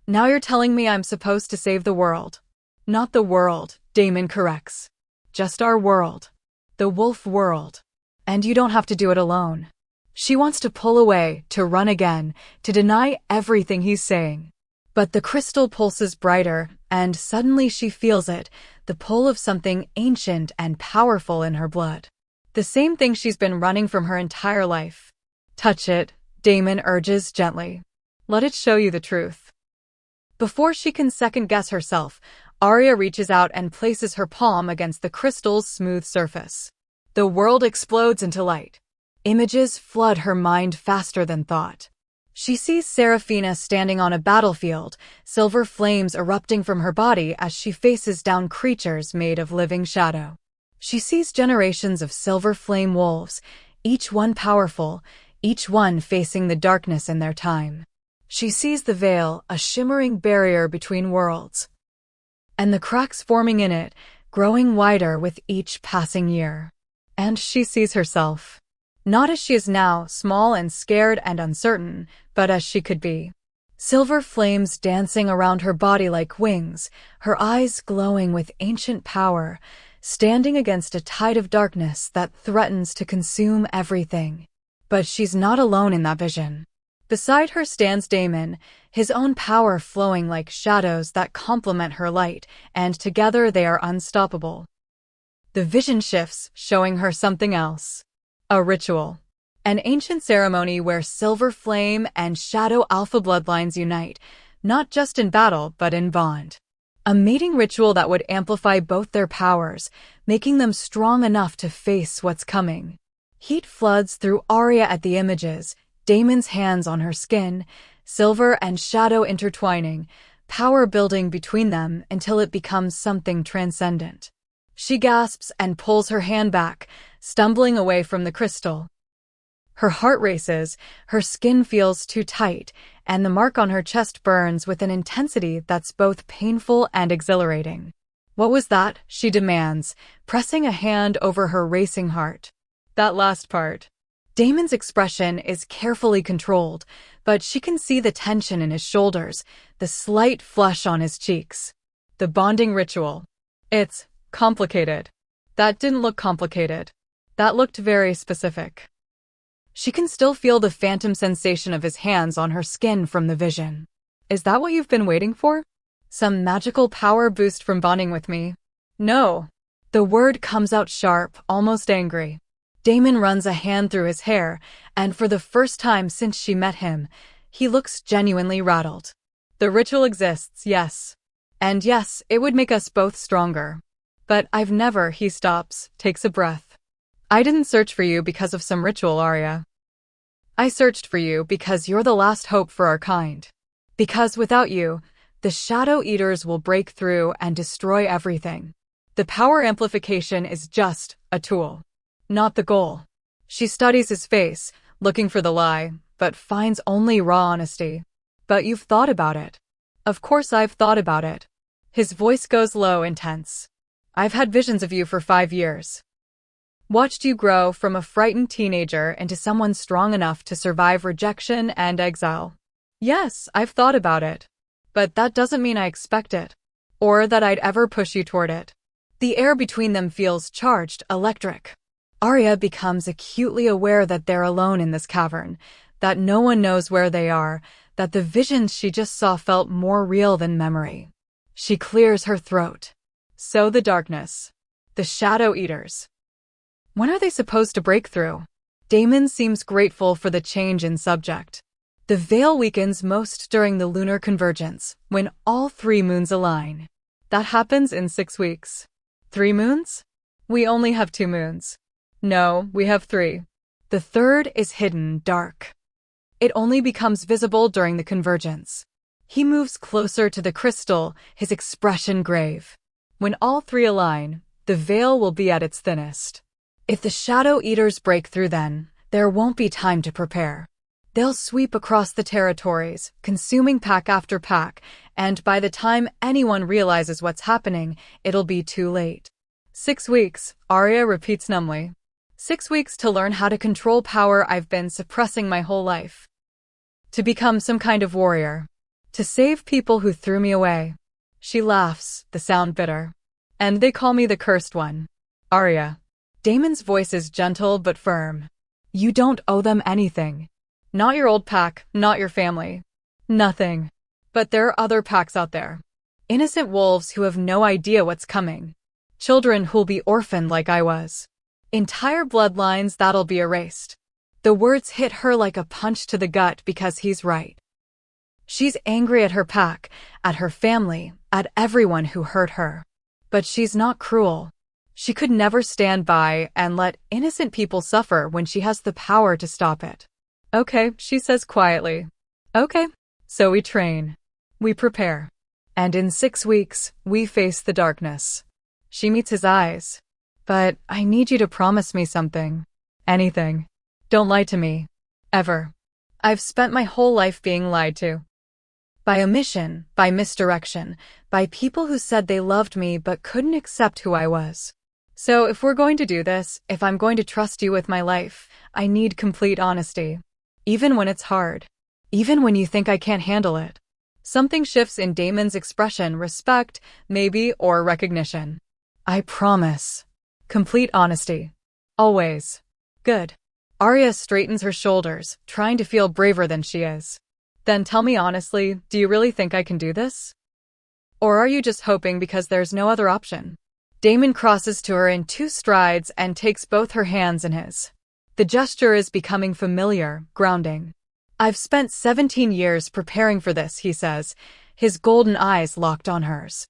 Now you're telling me I'm supposed to save the world. Not the world, Damon corrects. Just our world. The wolf world. And you don't have to do it alone. She wants to pull away, to run again, to deny everything he's saying. But the crystal pulses brighter, and suddenly she feels it, the pull of something ancient and powerful in her blood. The same thing she's been running from her entire life. Touch it, Damon urges gently. Let it show you the truth. Before she can second-guess herself, Arya reaches out and places her palm against the crystal's smooth surface. The world explodes into light. Images flood her mind faster than thought. She sees Seraphina standing on a battlefield, silver flames erupting from her body as she faces down creatures made of living shadow. She sees generations of silver flame wolves, each one powerful, each one facing the darkness in their time. She sees the veil, a shimmering barrier between worlds, and the cracks forming in it, growing wider with each passing year. And she sees herself. Not as she is now, small and scared and uncertain, but as she could be. Silver flames dancing around her body like wings, her eyes glowing with ancient power, standing against a tide of darkness that threatens to consume everything. But she's not alone in that vision. Beside her stands Damon, his own power flowing like shadows that complement her light, and together they are unstoppable. The vision shifts, showing her something else. A ritual. An ancient ceremony where silver flame and shadow alpha bloodlines unite, not just in battle but in bond. A mating ritual that would amplify both their powers, making them strong enough to face what's coming. Heat floods through Arya at the images, Damon's hands on her skin, silver and shadow intertwining, power building between them until it becomes something transcendent. She gasps and pulls her hand back, stumbling away from the crystal. Her heart races, her skin feels too tight, and the mark on her chest burns with an intensity that's both painful and exhilarating. What was that? She demands, pressing a hand over her racing heart. That last part. Damon's expression is carefully controlled, but she can see the tension in his shoulders, the slight flush on his cheeks. The bonding ritual. It's complicated. That didn't look complicated. That looked very specific. She can still feel the phantom sensation of his hands on her skin from the vision. Is that what you've been waiting for? Some magical power boost from bonding with me? No. The word comes out sharp, almost angry. Damon runs a hand through his hair, and for the first time since she met him, he looks genuinely rattled. The ritual exists, yes. And yes, it would make us both stronger. But I've never, he stops, takes a breath. I didn't search for you because of some ritual, Arya. I searched for you because you're the last hope for our kind. Because without you, the Shadow Eaters will break through and destroy everything. The power amplification is just a tool, not the goal. She studies his face, looking for the lie, but finds only raw honesty. But you've thought about it. Of course I've thought about it. His voice goes low, intense. I've had visions of you for 5 years. Watched you grow from a frightened teenager into someone strong enough to survive rejection and exile. Yes, I've thought about it. But that doesn't mean I expect it. Or that I'd ever push you toward it. The air between them feels charged, electric. Arya becomes acutely aware that they're alone in this cavern, that no one knows where they are, that the visions she just saw felt more real than memory. She clears her throat. So the darkness. The Shadow Eaters. When are they supposed to break through? Damon seems grateful for the change in subject. The veil weakens most during the lunar convergence, when all 3 moons align. That happens in 6 weeks. 3 moons? We only have 2 moons. No, we have 3. The third is hidden, dark. It only becomes visible during the convergence. He moves closer to the crystal, his expression grave. When all 3 align, the veil will be at its thinnest. If the Shadow Eaters break through then, there won't be time to prepare. They'll sweep across the territories, consuming pack after pack, and by the time anyone realizes what's happening, it'll be too late. 6 weeks, Arya repeats numbly. 6 weeks to learn how to control power I've been suppressing my whole life. To become some kind of warrior. To save people who threw me away. She laughs, the sound bitter. And they call me the cursed one. Arya. Damon's voice is gentle but firm. You don't owe them anything. Not your old pack, not your family. Nothing. But there are other packs out there. Innocent wolves who have no idea what's coming. Children who'll be orphaned like I was. Entire bloodlines that'll be erased. The words hit her like a punch to the gut because he's right. She's angry at her pack, at her family, at everyone who hurt her. But she's not cruel. She could never stand by and let innocent people suffer when she has the power to stop it. Okay, she says quietly. Okay. So we train. We prepare. And in 6 weeks, we face the darkness. She meets his eyes. But I need you to promise me something. Anything. Don't lie to me. Ever. I've spent my whole life being lied to. By omission, by misdirection, by people who said they loved me but couldn't accept who I was. So if we're going to do this, if I'm going to trust you with my life, I need complete honesty. Even when it's hard. Even when you think I can't handle it. Something shifts in Damon's expression, respect, maybe, or recognition. I promise. Complete honesty. Always. Good. Arya straightens her shoulders, trying to feel braver than she is. Then tell me honestly, do you really think I can do this? Or are you just hoping because there's no other option? Damon crosses to her in 2 strides and takes both her hands in his. The gesture is becoming familiar, grounding. I've spent 17 years preparing for this, he says, his golden eyes locked on hers.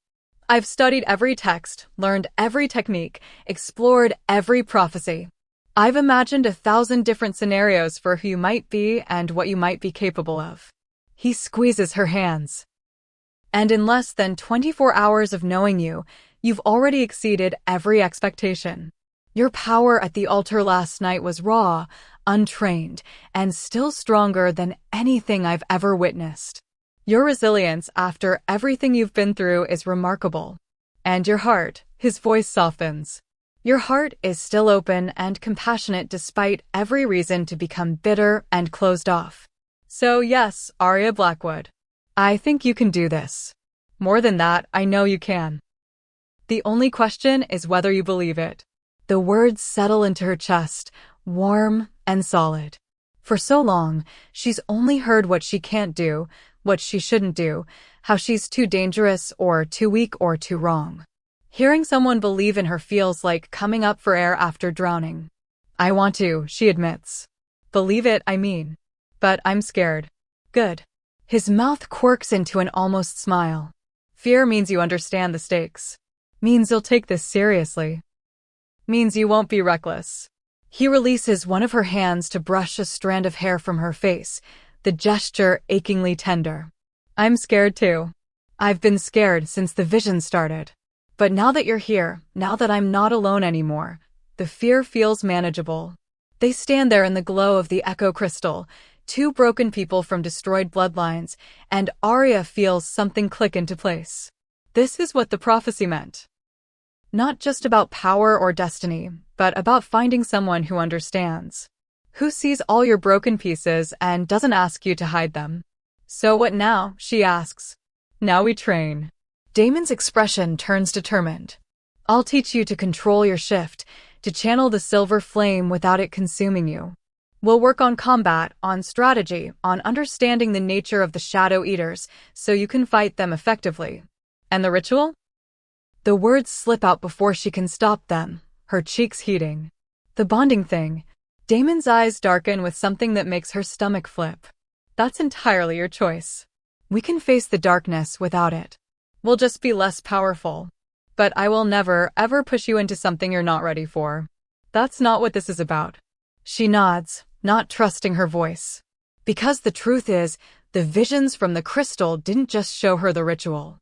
I've studied every text, learned every technique, explored every prophecy. I've imagined 1,000 different scenarios for who you might be and what you might be capable of. He squeezes her hands. And in less than 24 hours of knowing you, you've already exceeded every expectation. Your power at the altar last night was raw, untrained, and still stronger than anything I've ever witnessed. Your resilience after everything you've been through is remarkable. And your heart, his voice softens. Your heart is still open and compassionate despite every reason to become bitter and closed off. So yes, Arya Blackwood. I think you can do this. More than that, I know you can. The only question is whether you believe it. The words settle into her chest, warm and solid. For so long, she's only heard what she can't do, what she shouldn't do, how she's too dangerous or too weak or too wrong. Hearing someone believe in her feels like coming up for air after drowning. I want to, she admits. Believe it, I mean. But I'm scared. Good. His mouth quirks into an almost smile. Fear means you understand the stakes. Means you'll take this seriously. Means you won't be reckless. He releases one of her hands to brush a strand of hair from her face, the gesture achingly tender. I'm scared too. I've been scared since the vision started. But now that you're here, now that I'm not alone anymore, the fear feels manageable. They stand there in the glow of the echo crystal, 2 broken people from destroyed bloodlines, and Arya feels something click into place. This is what the prophecy meant. Not just about power or destiny, but about finding someone who understands. Who sees all your broken pieces and doesn't ask you to hide them. So what now, she asks. Now we train. Damon's expression turns determined. I'll teach you to control your shift, to channel the silver flame without it consuming you. We'll work on combat, on strategy, on understanding the nature of the Shadow Eaters so you can fight them effectively. And the ritual? The words slip out before she can stop them, her cheeks heating. The bonding thing. Damon's eyes darken with something that makes her stomach flip. That's entirely your choice. We can face the darkness without it. We'll just be less powerful. But I will never, ever push you into something you're not ready for. That's not what this is about. She nods, not trusting her voice. Because the truth is, the visions from the crystal didn't just show her the ritual.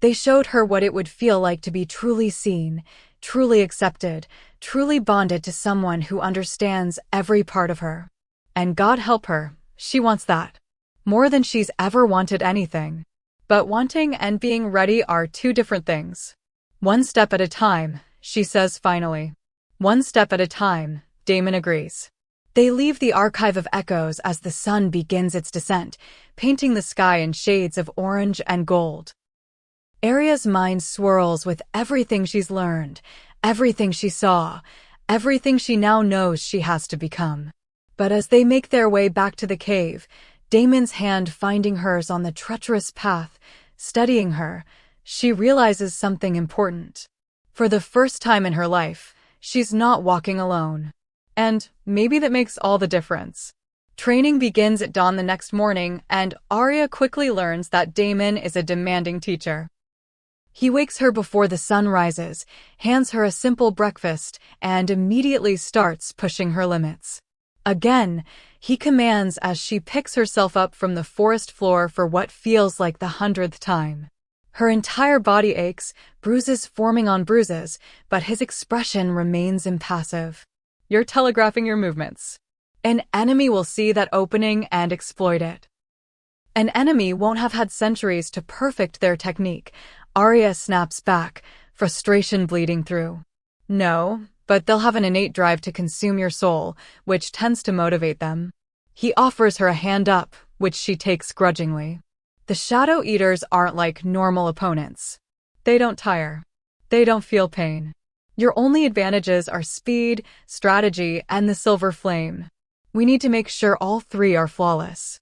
They showed her what it would feel like to be truly seen, truly accepted, truly bonded to someone who understands every part of her. And God help her, she wants that. More than she's ever wanted anything. But wanting and being ready are 2 different things. 1 step at a time, she says finally. One step at a time, Damon agrees. They leave the archive of echoes as the sun begins its descent, painting the sky in shades of orange and gold. Aria's mind swirls with everything she's learned, everything she saw, everything she now knows she has to become. But as they make their way back to the cave, Damon's hand finding hers on the treacherous path, steadying her, she realizes something important. For the first time in her life, she's not walking alone. And maybe that makes all the difference. Training begins at dawn the next morning, and Aria quickly learns that Damon is a demanding teacher. He wakes her before the sun rises, hands her a simple breakfast, and immediately starts pushing her limits. Again, he commands as she picks herself up from the forest floor for what feels like the 100th time. Her entire body aches, bruises forming on bruises, but his expression remains impassive. You're telegraphing your movements. An enemy will see that opening and exploit it. An enemy won't have had centuries to perfect their technique. Aria snaps back, frustration bleeding through. No, but they'll have an innate drive to consume your soul, which tends to motivate them. He offers her a hand up, which she takes grudgingly. The Shadow Eaters aren't like normal opponents. They don't tire. They don't feel pain. Your only advantages are speed, strategy, and the silver flame. We need to make sure all three are flawless.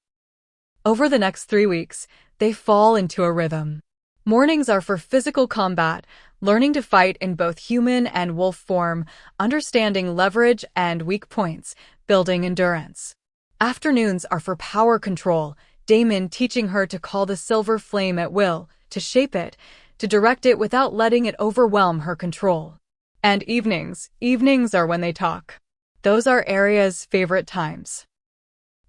Over the next 3 weeks, they fall into a rhythm. Mornings are for physical combat, learning to fight in both human and wolf form, understanding leverage and weak points, building endurance. Afternoons are for power control, Damon teaching her to call the silver flame at will, to shape it, to direct it without letting it overwhelm her control. And evenings are when they talk. Those are Aria's favorite times.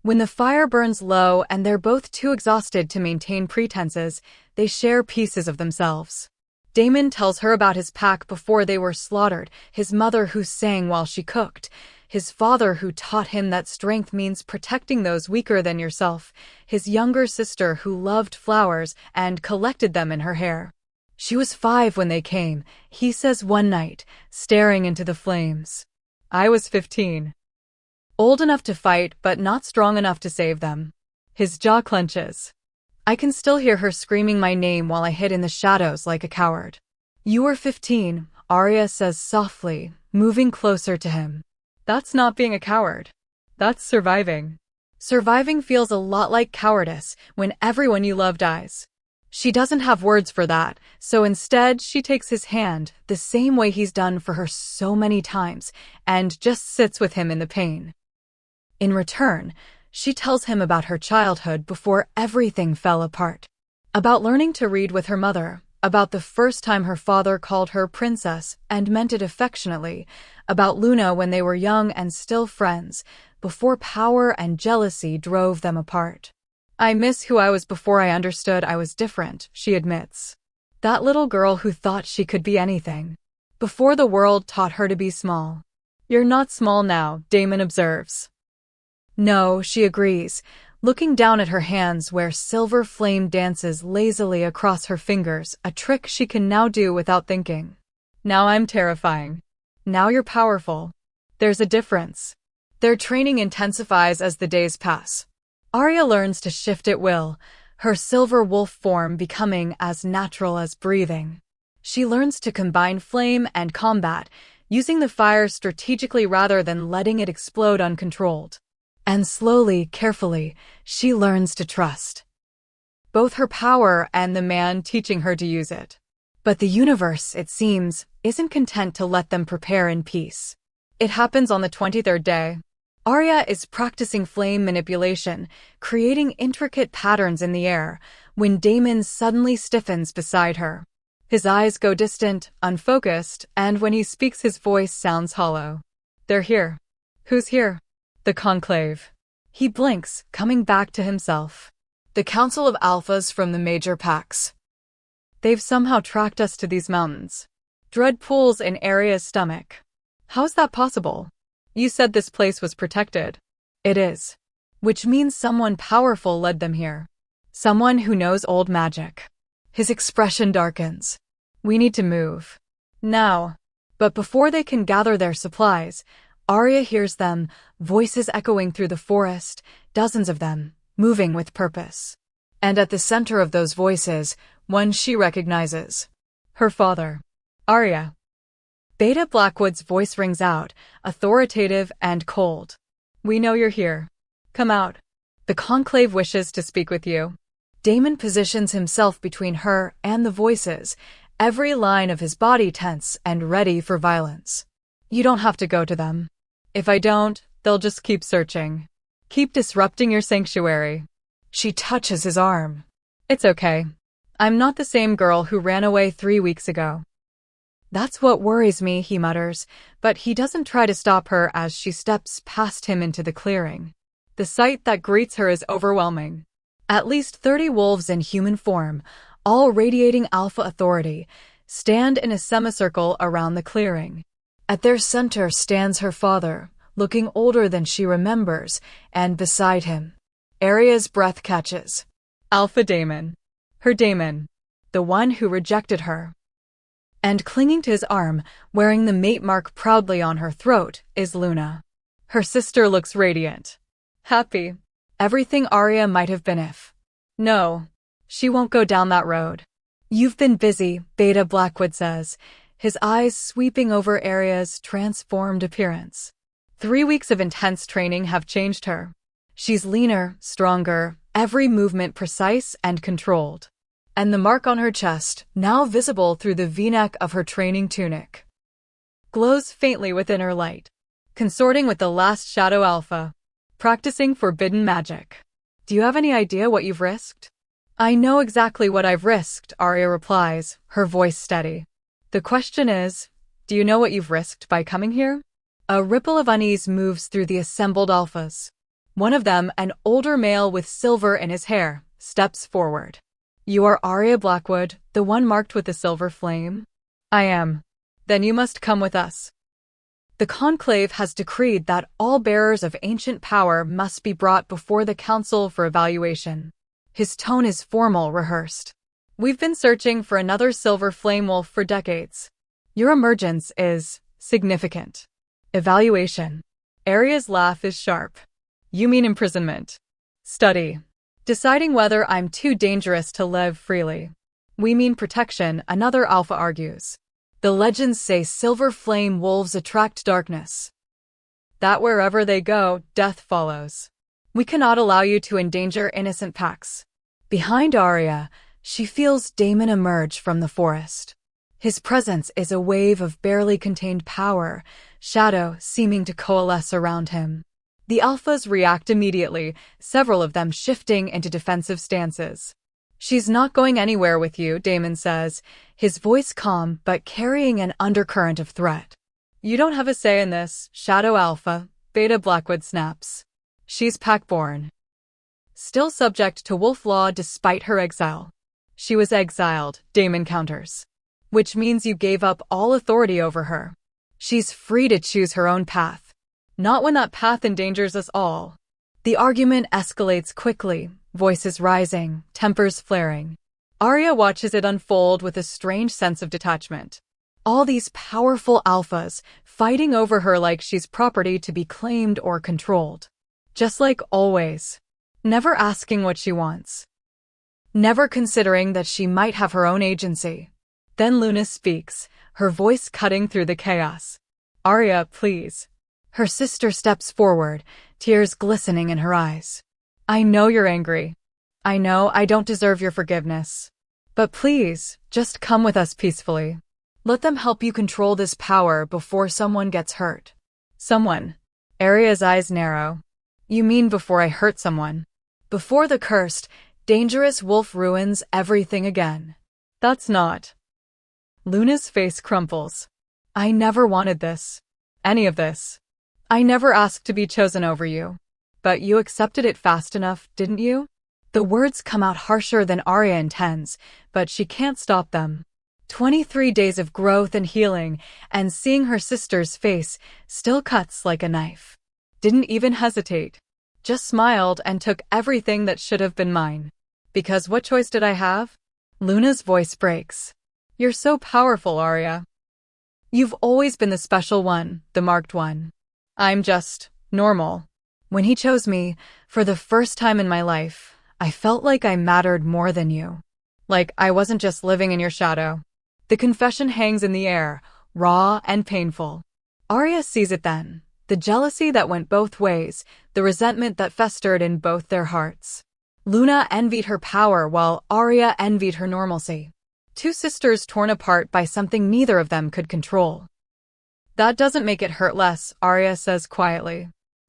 When the fire burns low and they're both too exhausted to maintain pretenses, they share pieces of themselves. Damon tells her about his pack before they were slaughtered, his mother who sang while she cooked, his father who taught him that strength means protecting those weaker than yourself, his younger sister who loved flowers and collected them in her hair. She was 5 when they came, he says one night, staring into the flames. I was 15. Old enough to fight, but not strong enough to save them. His jaw clenches. I can still hear her screaming my name while I hid in the shadows like a coward. You were 15, Aria says softly, moving closer to him. That's not being a coward. That's surviving. Surviving feels a lot like cowardice when everyone you love dies. She doesn't have words for that, so instead she takes his hand, the same way he's done for her so many times, and just sits with him in the pain. In return, she tells him about her childhood before everything fell apart. About learning to read with her mother, about the first time her father called her princess and meant it affectionately, about Luna when they were young and still friends, before power and jealousy drove them apart. I miss who I was before I understood I was different, she admits. That little girl who thought she could be anything. Before the world taught her to be small. You're not small now, Damon observes. No, she agrees, looking down at her hands where silver flame dances lazily across her fingers, a trick she can now do without thinking. Now I'm terrifying. Now you're powerful. There's a difference. Their training intensifies as the days pass. Aria learns to shift at will, her silver wolf form becoming as natural as breathing. She learns to combine flame and combat, using the fire strategically rather than letting it explode uncontrolled. And slowly, carefully, she learns to trust both her power and the man teaching her to use it. But the universe, it seems, isn't content to let them prepare in peace. It happens on the 23rd day. Aria is practicing flame manipulation, creating intricate patterns in the air, when Damon suddenly stiffens beside her. His eyes go distant, unfocused, and when he speaks his voice sounds hollow. They're here. Who's here? The conclave. He blinks, coming back to himself. The Council of Alphas from the major packs. They've somehow tracked us to these mountains. Dread pools in Aria's stomach. How's that possible? You said this place was protected. It is. Which means someone powerful led them here. Someone who knows old magic. His expression darkens. We need to move. Now. But before they can gather their supplies, Arya hears them, voices echoing through the forest, dozens of them, moving with purpose. And at the center of those voices, one she recognizes. Her father. Arya. Beta Blackwood's voice rings out, authoritative and cold. "We know you're here. Come out. The Conclave wishes to speak with you." Damon positions himself between her and the voices, every line of his body tense and ready for violence. "You don't have to go to them. If I don't, they'll just keep searching. Keep disrupting your sanctuary." She touches his arm. "It's okay. I'm not the same girl who ran away 3 weeks ago." "That's what worries me," he mutters, but he doesn't try to stop her as she steps past him into the clearing. The sight that greets her is overwhelming. At least 30 wolves in human form, all radiating alpha authority, stand in a semicircle around the clearing. At their center stands her father, looking older than she remembers, and beside him, Arya's breath catches. Alpha Damon. Her Damon. The one who rejected her. And clinging to his arm, wearing the mate mark proudly on her throat, is Luna. Her sister looks radiant. Happy. Everything Arya might have been if. No. She won't go down that road. "You've been busy," Beta Blackwood says, his eyes sweeping over Arya's transformed appearance. 3 weeks of intense training have changed her. She's leaner, stronger, every movement precise and controlled. And the mark on her chest, now visible through the V-neck of her training tunic, glows faintly within her light. Consorting with the last Shadow Alpha. Practicing forbidden magic. "Do you have any idea what you've risked?" "I know exactly what I've risked," Arya replies, her voice steady. "The question is, do you know what you've risked by coming here?" A ripple of unease moves through the assembled alphas. One of them, an older male with silver in his hair, steps forward. "You are Arya Blackwood, the one marked with the silver flame?" "I am." "Then you must come with us. The Conclave has decreed that all bearers of ancient power must be brought before the Council for evaluation." His tone is formal, rehearsed. "We've been searching for another silver flame wolf for decades. Your emergence is significant." Evaluation. Arya's laugh is sharp. "You mean imprisonment?" "Study. Deciding whether I'm too dangerous to live freely." "We mean protection," another alpha argues. "The legends say silver flame wolves attract darkness. That wherever they go, death follows. We cannot allow you to endanger innocent packs." Behind Arya, she feels Damon emerge from the forest. His presence is a wave of barely contained power, shadow seeming to coalesce around him. The alphas react immediately, several of them shifting into defensive stances. "She's not going anywhere with you," Damon says, his voice calm but carrying an undercurrent of threat. "You don't have a say in this, Shadow Alpha," Beta Blackwood snaps. "She's packborn. Still subject to wolf law despite her exile." "She was exiled," Damon counters. "Which means you gave up all authority over her. She's free to choose her own path. Not when that path endangers us all." The argument escalates quickly, voices rising, tempers flaring. Arya watches it unfold with a strange sense of detachment. All these powerful alphas fighting over her like she's property to be claimed or controlled. Just like always. Never asking what she wants. Never considering that she might have her own agency. Then Luna speaks, her voice cutting through the chaos. "Arya, please." Her sister steps forward, tears glistening in her eyes. "I know you're angry. I know I don't deserve your forgiveness. But please, just come with us peacefully. Let them help you control this power before someone gets hurt." "Someone?" Arya's eyes narrow. "You mean before I hurt someone? Before the cursed, dangerous wolf ruins everything again?" "That's not." Luna's face crumples. "I never wanted this. Any of this. I never asked to be chosen over you. But you accepted it fast enough, didn't you?" The words come out harsher than Arya intends, but she can't stop them. 23 days of growth and healing, and seeing her sister's face still cuts like a knife. Didn't even hesitate. Just smiled and took everything that should have been mine. Because what choice did I have? Luna's voice breaks. "You're so powerful, Arya. You've always been the special one, the marked one. I'm just normal. When he chose me, for the first time in my life, I felt like I mattered more than you. Like I wasn't just living in your shadow. The confession hangs in the air, raw and painful. Arya sees it then. The jealousy that went both ways, the resentment that festered in both their hearts. Luna envied her power while Arya envied her normalcy. Two sisters torn apart by something neither of them could control. That doesn't make it hurt less, Arya says quietly.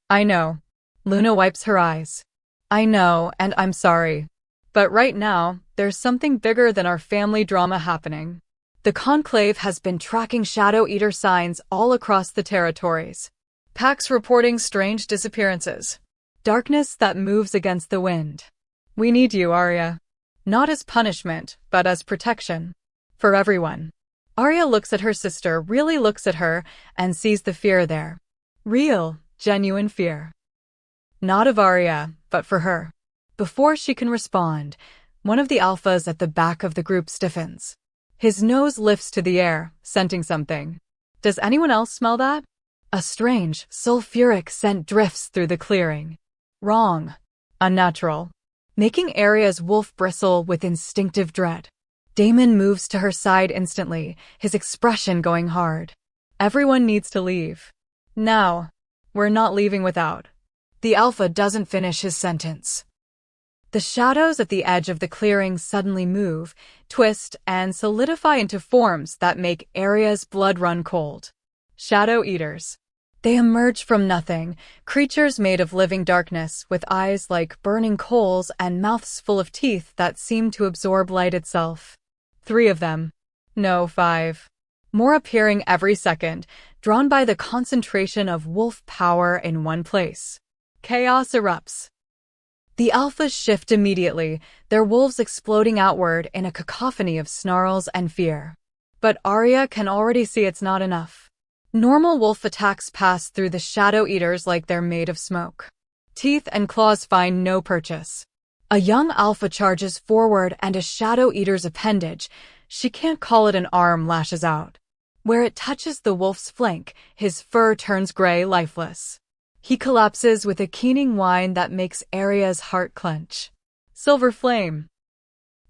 I know. Luna wipes her eyes. I know, and I'm sorry. But right now, there's something bigger than our family drama happening. The Conclave has been tracking Shadow Eater signs all across the territories. Packs reporting strange disappearances. Darkness that moves against the wind. We need you, Arya. Not as punishment, but as protection. For everyone. Arya looks at her sister, really looks at her, and sees the fear there. Real, genuine fear. Not of Arya, but for her. Before she can respond, one of the alphas at the back of the group stiffens. His nose lifts to the air, scenting something. Does anyone else smell that? A strange, sulfuric scent drifts through the clearing. Wrong. Unnatural. Making Arya's wolf bristle with instinctive dread. Damon moves to her side instantly, his expression going hard. Everyone needs to leave. Now. We're not leaving without. The alpha doesn't finish his sentence. The shadows at the edge of the clearing suddenly move, twist, and solidify into forms that make Arya's blood run cold. Shadow Eaters. They emerge from nothing, creatures made of living darkness with eyes like burning coals and mouths full of teeth that seem to absorb light itself. 3 of them. No, 5. More appearing every second, drawn by the concentration of wolf power in one place. Chaos erupts. The alphas shift immediately, their wolves exploding outward in a cacophony of snarls and fear. But Arya can already see it's not enough. Normal wolf attacks pass through the Shadow Eaters like they're made of smoke. Teeth and claws find no purchase. A young alpha charges forward and a Shadow Eater's appendage, she can't call it an arm, lashes out. Where it touches the wolf's flank, his fur turns gray, lifeless. He collapses with a keening whine that makes Arya's heart clench. Silver Flame.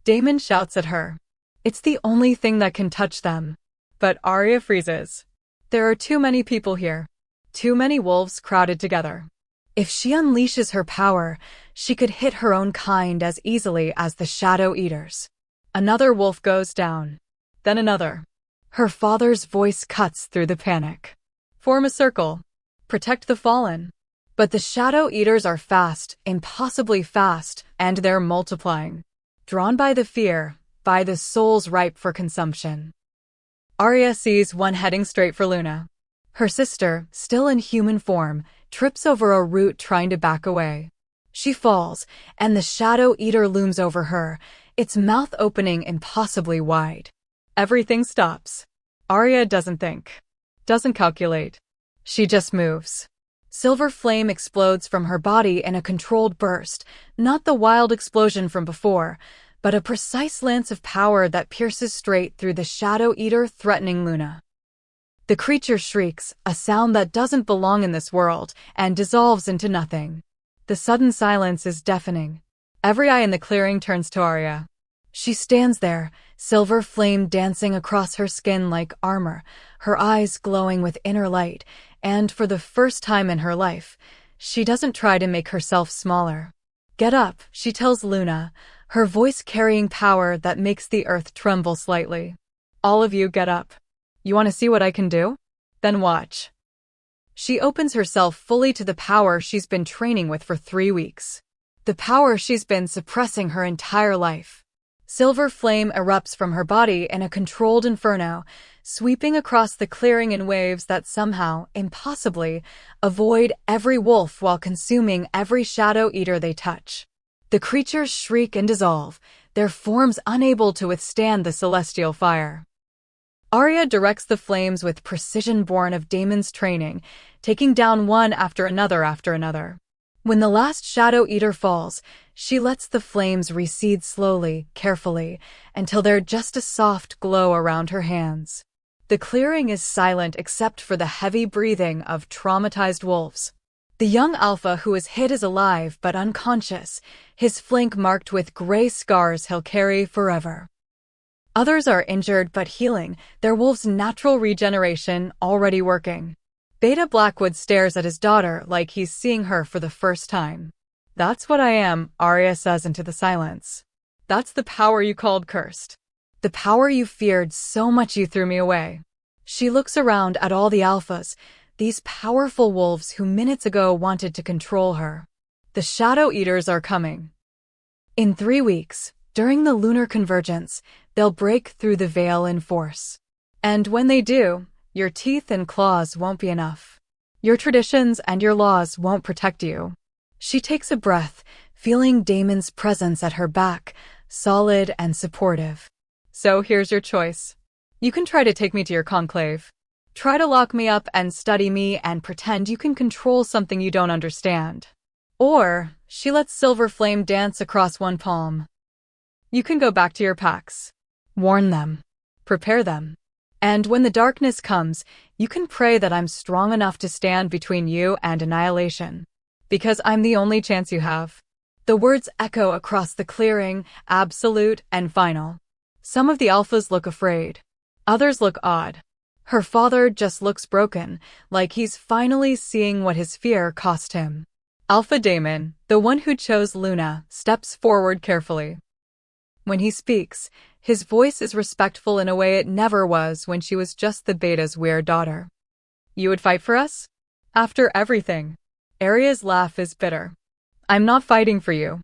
Damon shouts at her. It's the only thing that can touch them. But Arya freezes. There are too many people here. Too many wolves crowded together. If she unleashes her power, she could hit her own kind as easily as the Shadow Eaters. Another wolf goes down. Then another. Her father's voice cuts through the panic. Form a circle. Protect the fallen. But the Shadow Eaters are fast, impossibly fast, and they're multiplying. Drawn by the fear, by the souls ripe for consumption. Arya sees one heading straight for Luna. Her sister, still in human form, trips over a root trying to back away. She falls, and the Shadow Eater looms over her, its mouth opening impossibly wide. Everything stops. Arya doesn't think. Doesn't calculate. She just moves. Silver flame explodes from her body in a controlled burst, not the wild explosion from before, but a precise lance of power that pierces straight through the Shadow Eater, threatening Luna. The creature shrieks, a sound that doesn't belong in this world, and dissolves into nothing. The sudden silence is deafening. Every eye in the clearing turns to Arya. She stands there, silver flame dancing across her skin like armor, her eyes glowing with inner light, and for the first time in her life, she doesn't try to make herself smaller. Get up, she tells Luna, her voice carrying power that makes the earth tremble slightly. All of you get up. You want to see what I can do? Then watch. She opens herself fully to the power she's been training with for 3 weeks. The power she's been suppressing her entire life. Silver flame erupts from her body in a controlled inferno, sweeping across the clearing in waves that somehow, impossibly, avoid every wolf while consuming every Shadow Eater they touch. The creatures shriek and dissolve, their forms unable to withstand the celestial fire. Arya directs the flames with precision born of Damon's training, taking down one after another. When the last Shadow Eater falls, she lets the flames recede slowly, carefully, until they're just a soft glow around her hands. The clearing is silent except for the heavy breathing of traumatized wolves. The young alpha who is hid is alive but unconscious, his flank marked with gray scars he'll carry forever. Others are injured but healing, their wolf's natural regeneration already working. Beta Blackwood stares at his daughter like he's seeing her for the first time. "That's what I am," Arya says into the silence. "That's the power you called cursed. The power you feared so much you threw me away." She looks around at all the alphas, these powerful wolves who minutes ago wanted to control her. The Shadow Eaters are coming. In 3 weeks, during the lunar convergence, they'll break through the veil in force. And when they do, your teeth and claws won't be enough. Your traditions and your laws won't protect you. She takes a breath, feeling Damon's presence at her back, solid and supportive. "So here's your choice. You can try to take me to your conclave. Try to lock me up and study me and pretend you can control something you don't understand. Or," she lets silver flame dance across one palm, "you can go back to your packs. Warn them. Prepare them. And when the darkness comes, you can pray that I'm strong enough to stand between you and annihilation. Because I'm the only chance you have." The words echo across the clearing, absolute and final. Some of the alphas look afraid. Others look odd. Her father just looks broken, like he's finally seeing what his fear cost him. Alpha Damon, the one who chose Luna, steps forward carefully. When he speaks, his voice is respectful in a way it never was when she was just the beta's weird daughter. "You would fight for us? After everything?" Arya's laugh is bitter. "I'm not fighting for you.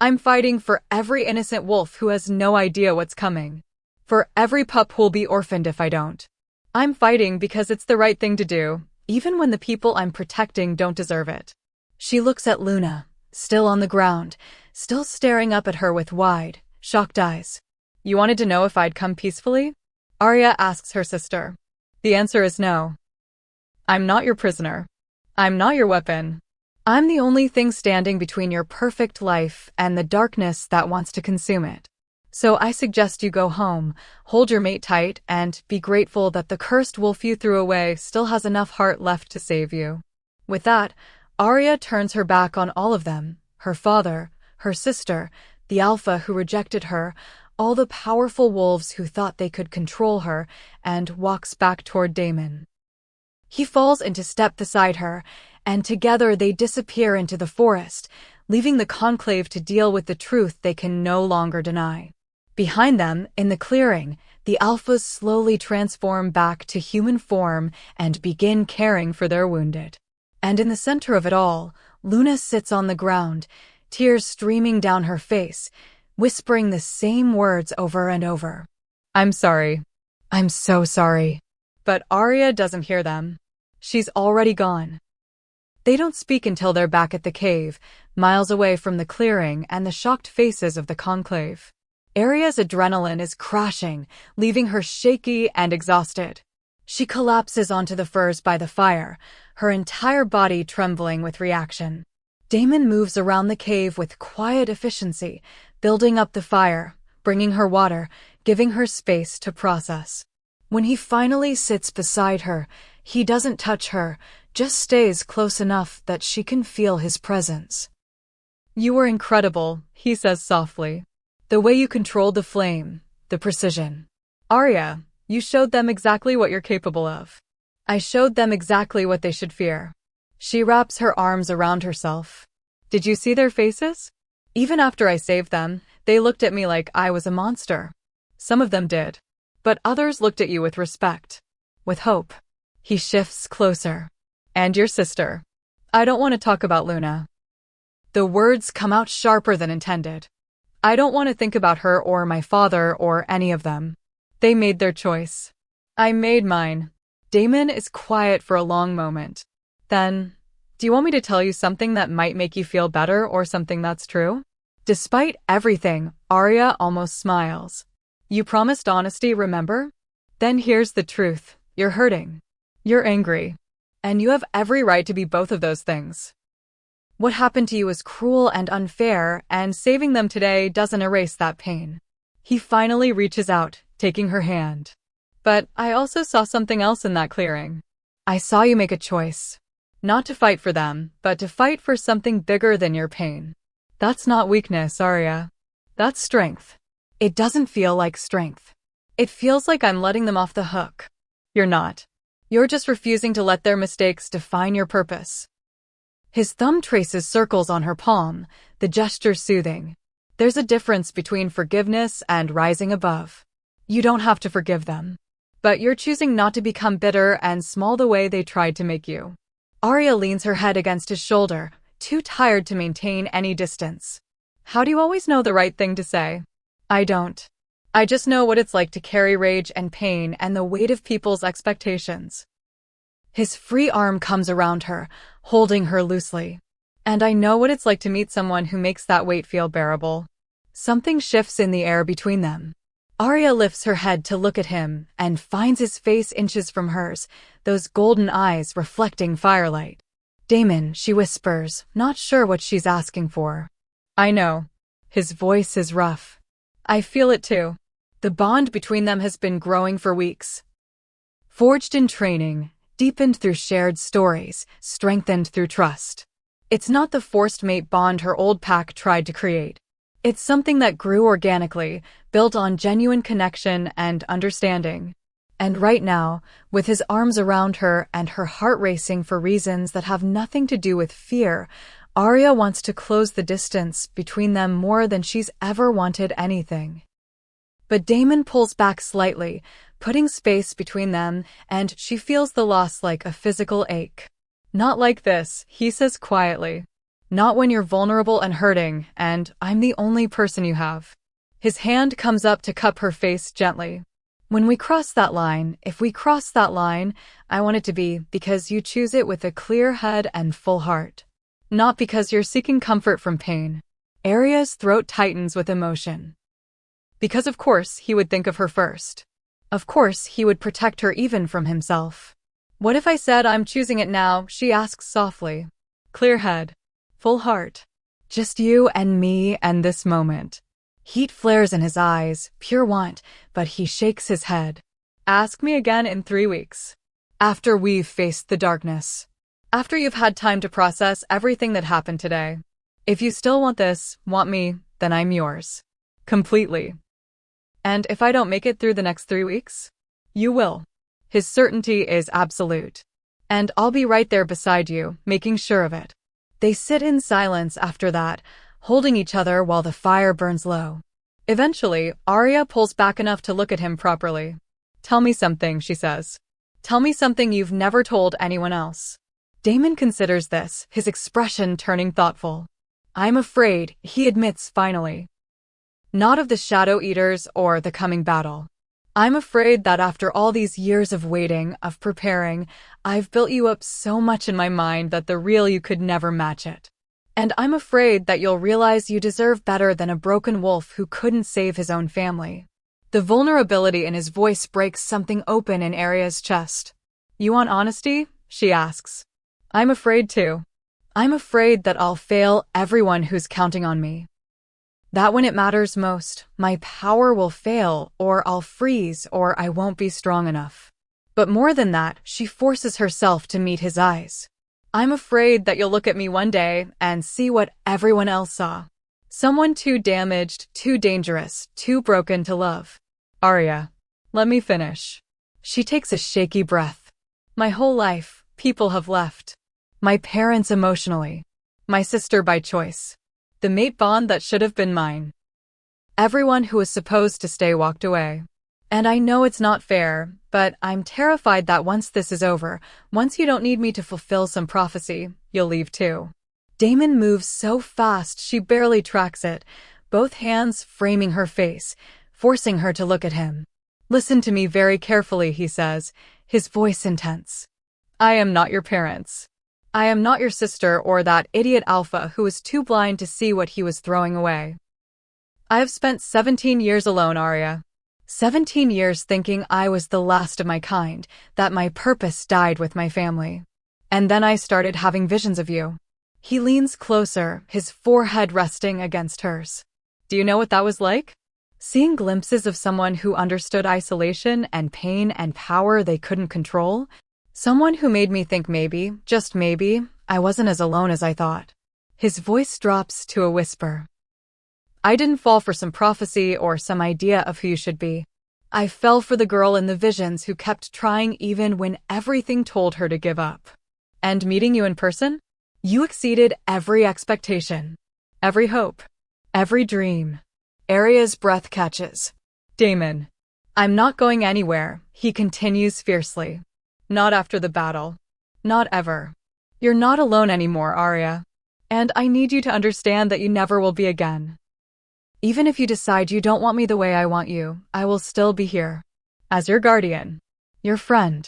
I'm fighting for every innocent wolf who has no idea what's coming. For every pup who'll be orphaned if I don't. I'm fighting because it's the right thing to do, even when the people I'm protecting don't deserve it." She looks at Luna, still on the ground, still staring up at her with wide, shocked eyes. "You wanted to know if I'd come peacefully?" Arya asks her sister. The answer is no. "I'm not your prisoner. I'm not your weapon. I'm the only thing standing between your perfect life and the darkness that wants to consume it. So I suggest you go home, hold your mate tight, and be grateful that the cursed wolf you threw away still has enough heart left to save you." With that, Arya turns her back on all of them, her father, her sister, the alpha who rejected her, all the powerful wolves who thought they could control her, and walks back toward Damon. He falls into step beside her, and together they disappear into the forest, leaving the conclave to deal with the truth they can no longer deny. Behind them, in the clearing, the alphas slowly transform back to human form and begin caring for their wounded. And in the center of it all, Luna sits on the ground, tears streaming down her face, whispering the same words over and over. "I'm sorry. I'm so sorry." But Arya doesn't hear them. She's already gone. They don't speak until they're back at the cave, miles away from the clearing and the shocked faces of the conclave. Arya's adrenaline is crashing, leaving her shaky and exhausted. She collapses onto the furs by the fire, her entire body trembling with reaction. Damon moves around the cave with quiet efficiency, building up the fire, bringing her water, giving her space to process. When he finally sits beside her, he doesn't touch her, just stays close enough that she can feel his presence. "You were incredible," he says softly. "The way you controlled the flame, the precision. Arya, you showed them exactly what you're capable of. I showed them exactly what they should fear." She wraps her arms around herself. "Did you see their faces? Even after I saved them, they looked at me like I was a monster. Some of them did. But others looked at you with respect. With hope." He shifts closer. "And your sister. I don't want to talk about Luna." The words come out sharper than intended. "I don't want to think about her or my father or any of them. They made their choice. I made mine." Damon is quiet for a long moment. Then, "Do you want me to tell you something that might make you feel better or something that's true?" Despite everything, Arya almost smiles. "You promised honesty, remember? Then here's the truth. You're hurting. You're angry. And you have every right to be both of those things. What happened to you is cruel and unfair, and saving them today doesn't erase that pain." He finally reaches out, taking her hand. But I also saw something else in that clearing. I saw you make a choice. Not to fight for them, but to fight for something bigger than your pain. That's not weakness, Arya. That's strength. It doesn't feel like strength. It feels like I'm letting them off the hook. You're not. You're just refusing to let their mistakes define your purpose. His thumb traces circles on her palm, the gesture soothing. There's a difference between forgiveness and rising above. You don't have to forgive them. But you're choosing not to become bitter and small the way they tried to make you. Arya leans her head against his shoulder, too tired to maintain any distance. How do you always know the right thing to say? I don't. I just know what it's like to carry rage and pain and the weight of people's expectations. His free arm comes around her, holding her loosely. And I know what it's like to meet someone who makes that weight feel bearable. Something shifts in the air between them. Arya lifts her head to look at him and finds his face inches from hers, those golden eyes reflecting firelight. Damon, she whispers, not sure what she's asking for. I know. His voice is rough. I feel it too. The bond between them has been growing for weeks. Forged in training, deepened through shared stories, strengthened through trust. It's not the forced mate bond her old pack tried to create. It's something that grew organically, built on genuine connection and understanding. And right now, with his arms around her and her heart racing for reasons that have nothing to do with fear, Arya wants to close the distance between them more than she's ever wanted anything. But Damon pulls back slightly, putting space between them, and she feels the loss like a physical ache. Not like this, he says quietly. Not when you're vulnerable and hurting, and I'm the only person you have. His hand comes up to cup her face gently. When we cross that line, if we cross that line, I want it to be because you choose it with a clear head and full heart. Not because you're seeking comfort from pain. Arya's throat tightens with emotion. Because of course he would think of her first. Of course he would protect her even from himself. What if I said I'm choosing it now? She asks softly. Clear head. Full heart. Just you and me and this moment. Heat flares in his eyes, pure want, but he shakes his head. Ask me again in 3 weeks. After we've faced the darkness. After you've had time to process everything that happened today. If you still want this, want me, then I'm yours. Completely. And if I don't make it through the next 3 weeks? You will. His certainty is absolute. And I'll be right there beside you, making sure of it. They sit in silence after that, holding each other while the fire burns low. Eventually, Arya pulls back enough to look at him properly. Tell me something, she says. Tell me something you've never told anyone else. Damon considers this, his expression turning thoughtful. I'm afraid, he admits finally. Not of the Shadow Eaters or the coming battle. I'm afraid that after all these years of waiting, of preparing, I've built you up so much in my mind that the real you could never match it. And I'm afraid that you'll realize you deserve better than a broken wolf who couldn't save his own family. The vulnerability in his voice breaks something open in Arya's chest. You want honesty? She asks. I'm afraid too. I'm afraid that I'll fail everyone who's counting on me. That when it matters most, my power will fail, or I'll freeze, or I won't be strong enough. But more than that, she forces herself to meet his eyes. I'm afraid that you'll look at me one day and see what everyone else saw. Someone too damaged, too dangerous, too broken to love. Arya, let me finish. She takes a shaky breath. My whole life, people have left. My parents emotionally. My sister by choice. The mate bond that should have been mine. Everyone who was supposed to stay walked away. And I know it's not fair, but I'm terrified that once this is over, once you don't need me to fulfill some prophecy, you'll leave too. Damon moves so fast she barely tracks it, both hands framing her face, forcing her to look at him. Listen to me very carefully, he says, his voice intense. I am not your parents. I am not your sister or that idiot Alpha who was too blind to see what he was throwing away. I have spent 17 years alone, Arya. 17 years thinking I was the last of my kind, that my purpose died with my family. And then I started having visions of you. He leans closer, his forehead resting against hers. Do you know what that was like? Seeing glimpses of someone who understood isolation and pain and power they couldn't control. Someone who made me think maybe, just maybe, I wasn't as alone as I thought. His voice drops to a whisper. I didn't fall for some prophecy or some idea of who you should be. I fell for the girl in the visions who kept trying even when everything told her to give up. And meeting you in person? You exceeded every expectation, every hope, every dream. Arya's breath catches. Damon. I'm not going anywhere, he continues fiercely. Not after the battle. Not ever. You're not alone anymore, Arya. And I need you to understand that you never will be again. Even if you decide you don't want me the way I want you, I will still be here. As your guardian. Your friend.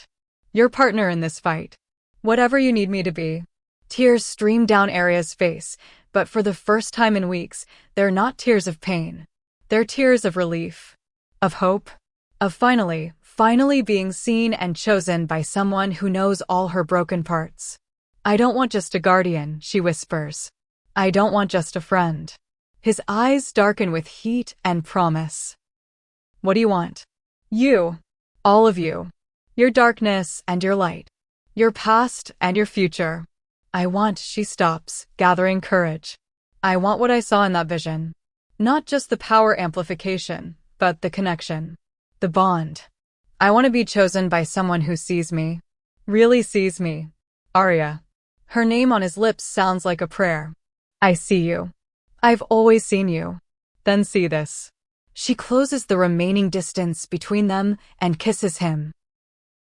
Your partner in this fight. Whatever you need me to be. Tears stream down Arya's face, but for the first time in weeks, they're not tears of pain. They're tears of relief. Of hope. Of finally being seen and chosen by someone who knows all her broken parts. I don't want just a guardian, she whispers. I don't want just a friend. His eyes darken with heat and promise. What do you want? You. All of you. Your darkness and your light. Your past and your future. I want, she stops, gathering courage. I want what I saw in that vision. Not just the power amplification, but the connection. The bond. I want to be chosen by someone who sees me. Really sees me. Arya. Her name on his lips sounds like a prayer. I see you. I've always seen you. Then see this. She closes the remaining distance between them and kisses him.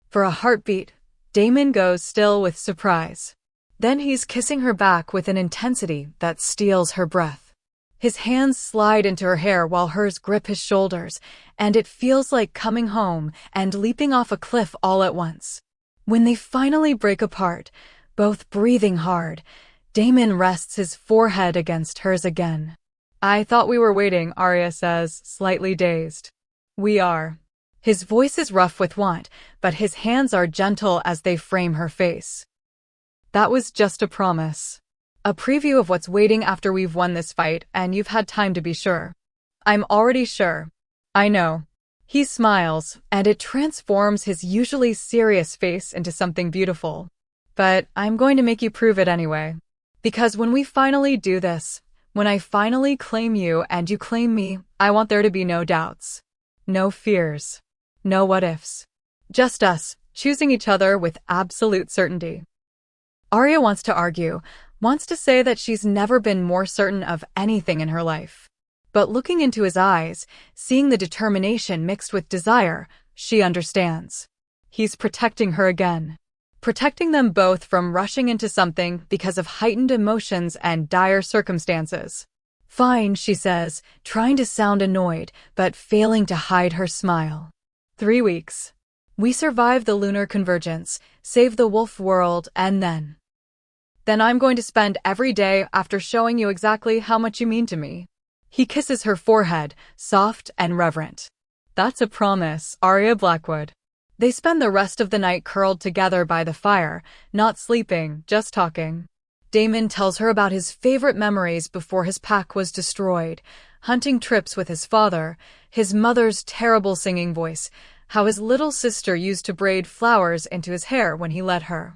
For a heartbeat, Damon goes still with surprise. Then he's kissing her back with an intensity that steals her breath. His hands slide into her hair while hers grip his shoulders, and it feels like coming home and leaping off a cliff all at once. When they finally break apart, both breathing hard, Damon rests his forehead against hers again. I thought we were waiting, Arya says, slightly dazed. We are. His voice is rough with want, but his hands are gentle as they frame her face. That was just a promise. A preview of what's waiting after we've won this fight, and you've had time to be sure. I'm already sure. I know. He smiles, and it transforms his usually serious face into something beautiful. But I'm going to make you prove it anyway. Because when we finally do this, when I finally claim you and you claim me, I want there to be no doubts. No fears. No what-ifs. Just us, choosing each other with absolute certainty. Arya wants to argue, wants to say that she's never been more certain of anything in her life. But looking into his eyes, seeing the determination mixed with desire, she understands. He's protecting her again. Protecting them both from rushing into something because of heightened emotions and dire circumstances. Fine, she says, trying to sound annoyed, but failing to hide her smile. 3 weeks. We survive the lunar convergence, save the wolf world, and then I'm going to spend every day after showing you exactly how much you mean to me. He kisses her forehead, soft and reverent. That's a promise, Arya Blackwood. They spend the rest of the night curled together by the fire, not sleeping, just talking. Damon tells her about his favorite memories before his pack was destroyed, hunting trips with his father, his mother's terrible singing voice, how his little sister used to braid flowers into his hair when he let her.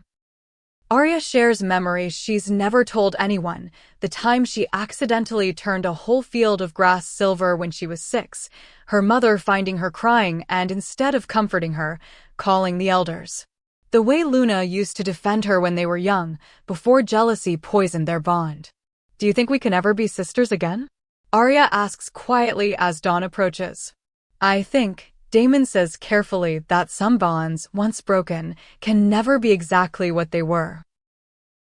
Arya shares memories she's never told anyone, the time she accidentally turned a whole field of grass silver when she was 6, her mother finding her crying and instead of comforting her, calling the elders. The way Luna used to defend her when they were young, before jealousy poisoned their bond. Do you think we can ever be sisters again? Arya asks quietly as dawn approaches. I think, Damon says carefully, that some bonds, once broken, can never be exactly what they were.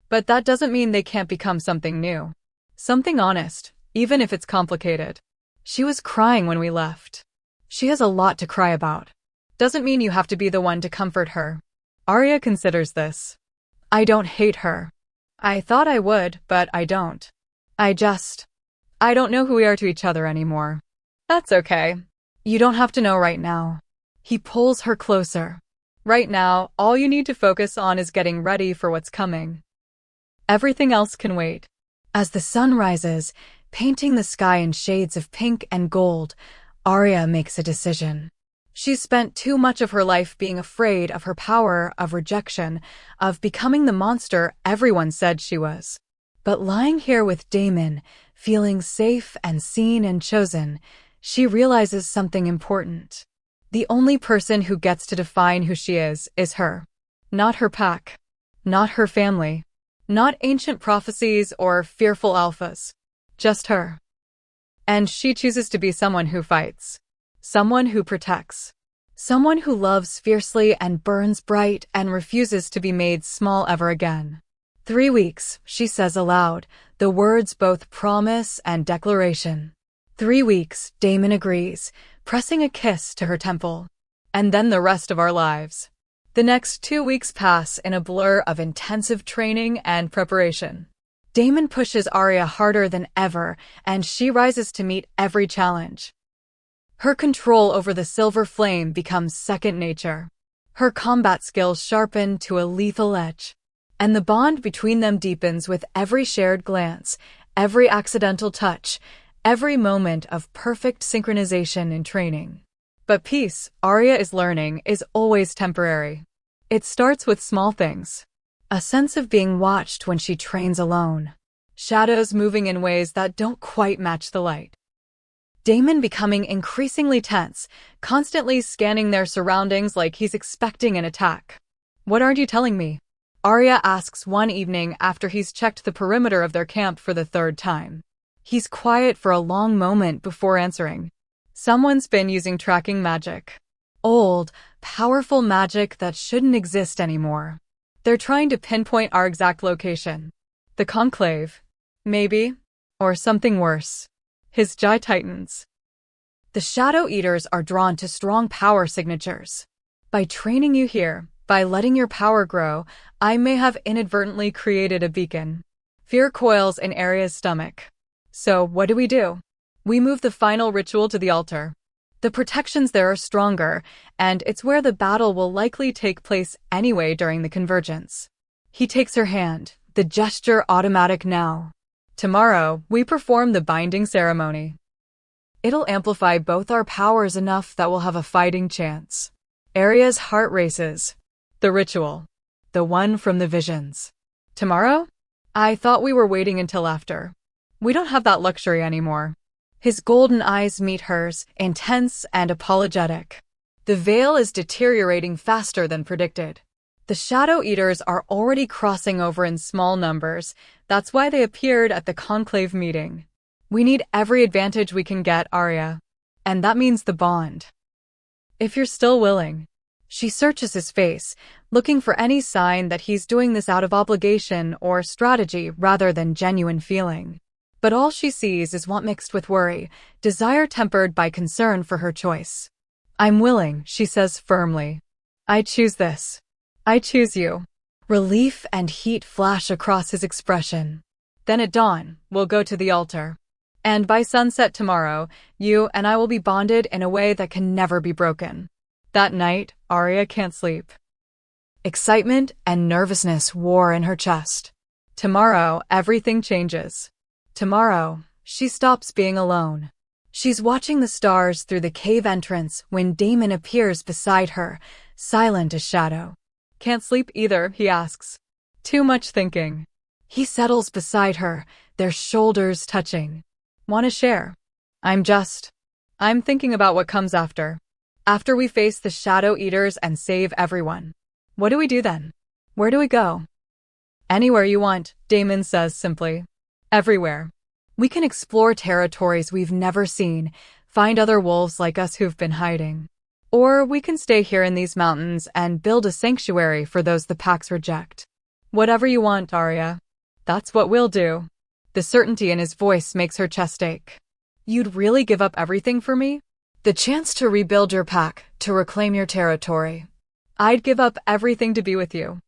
But that doesn't mean they can't become something new. Something honest, even if it's complicated. She was crying when we left. She has a lot to cry about. Doesn't mean you have to be the one to comfort her. Arya considers this. I don't hate her. I thought I would, but I don't. I don't know who we are to each other anymore. That's okay. You don't have to know right now. He pulls her closer. Right now, all you need to focus on is getting ready for what's coming. Everything else can wait. As the sun rises, painting the sky in shades of pink and gold, Arya makes a decision. She's spent too much of her life being afraid of her power, of rejection, of becoming the monster everyone said she was. But lying here with Damon, feeling safe and seen and chosen, she realizes something important. The only person who gets to define who she is her. Not her pack. Not her family. Not ancient prophecies or fearful alphas. Just her. And she chooses to be someone who fights. Someone who protects. Someone who loves fiercely and burns bright and refuses to be made small ever again. 3 weeks, she says aloud, the words both promise and declaration. 3 weeks, Damon agrees, pressing a kiss to her temple. And then the rest of our lives. The next 2 weeks pass in a blur of intensive training and preparation. Damon pushes Arya harder than ever, and she rises to meet every challenge. Her control over the silver flame becomes second nature. Her combat skills sharpen to a lethal edge. And the bond between them deepens with every shared glance, every accidental touch, every moment of perfect synchronization in training. But peace, Arya is learning, is always temporary. It starts with small things. A sense of being watched when she trains alone. Shadows moving in ways that don't quite match the light. Damon becoming increasingly tense, constantly scanning their surroundings like he's expecting an attack. What aren't you telling me? Arya asks one evening after he's checked the perimeter of their camp for the 3rd time. He's quiet for a long moment before answering. Someone's been using tracking magic. Old, powerful magic that shouldn't exist anymore. They're trying to pinpoint our exact location. The Conclave. Maybe. Or something worse. His jaw tightens. The Shadow Eaters are drawn to strong power signatures. By training you here, by letting your power grow, I may have inadvertently created a beacon. Fear coils in Arya's stomach. So, what do? We move the final ritual to the altar. The protections there are stronger, and it's where the battle will likely take place anyway during the convergence. He takes her hand, the gesture automatic now. Tomorrow, we perform the binding ceremony. It'll amplify both our powers enough that we'll have a fighting chance. Arya's heart races. The ritual. The one from the visions. Tomorrow? I thought we were waiting until after. We don't have that luxury anymore. His golden eyes meet hers, intense and apologetic. The veil is deteriorating faster than predicted. The Shadow Eaters are already crossing over in small numbers. That's why they appeared at the Conclave meeting. We need every advantage we can get, Arya. And that means the bond. If you're still willing. She searches his face, looking for any sign that he's doing this out of obligation or strategy rather than genuine feeling. But all she sees is want mixed with worry, desire tempered by concern for her choice. I'm willing, she says firmly. I choose this. I choose you. Relief and heat flash across his expression. Then at dawn, we'll go to the altar. And by sunset tomorrow, you and I will be bonded in a way that can never be broken. That night, Arya can't sleep. Excitement and nervousness war in her chest. Tomorrow, everything changes. Tomorrow, she stops being alone. She's watching the stars through the cave entrance when Damon appears beside her, silent as shadow. Can't sleep either, he asks. Too much thinking. He settles beside her, their shoulders touching. Want to share? I'm thinking about what comes after. After we face the Shadow Eaters and save everyone. What do we do then? Where do we go? Anywhere you want, Damon says simply. Everywhere. We can explore territories we've never seen, find other wolves like us who've been hiding. Or we can stay here in these mountains and build a sanctuary for those the packs reject. Whatever you want, Arya. That's what we'll do. The certainty in his voice makes her chest ache. You'd really give up everything for me? The chance to rebuild your pack, to reclaim your territory. I'd give up everything to be with you.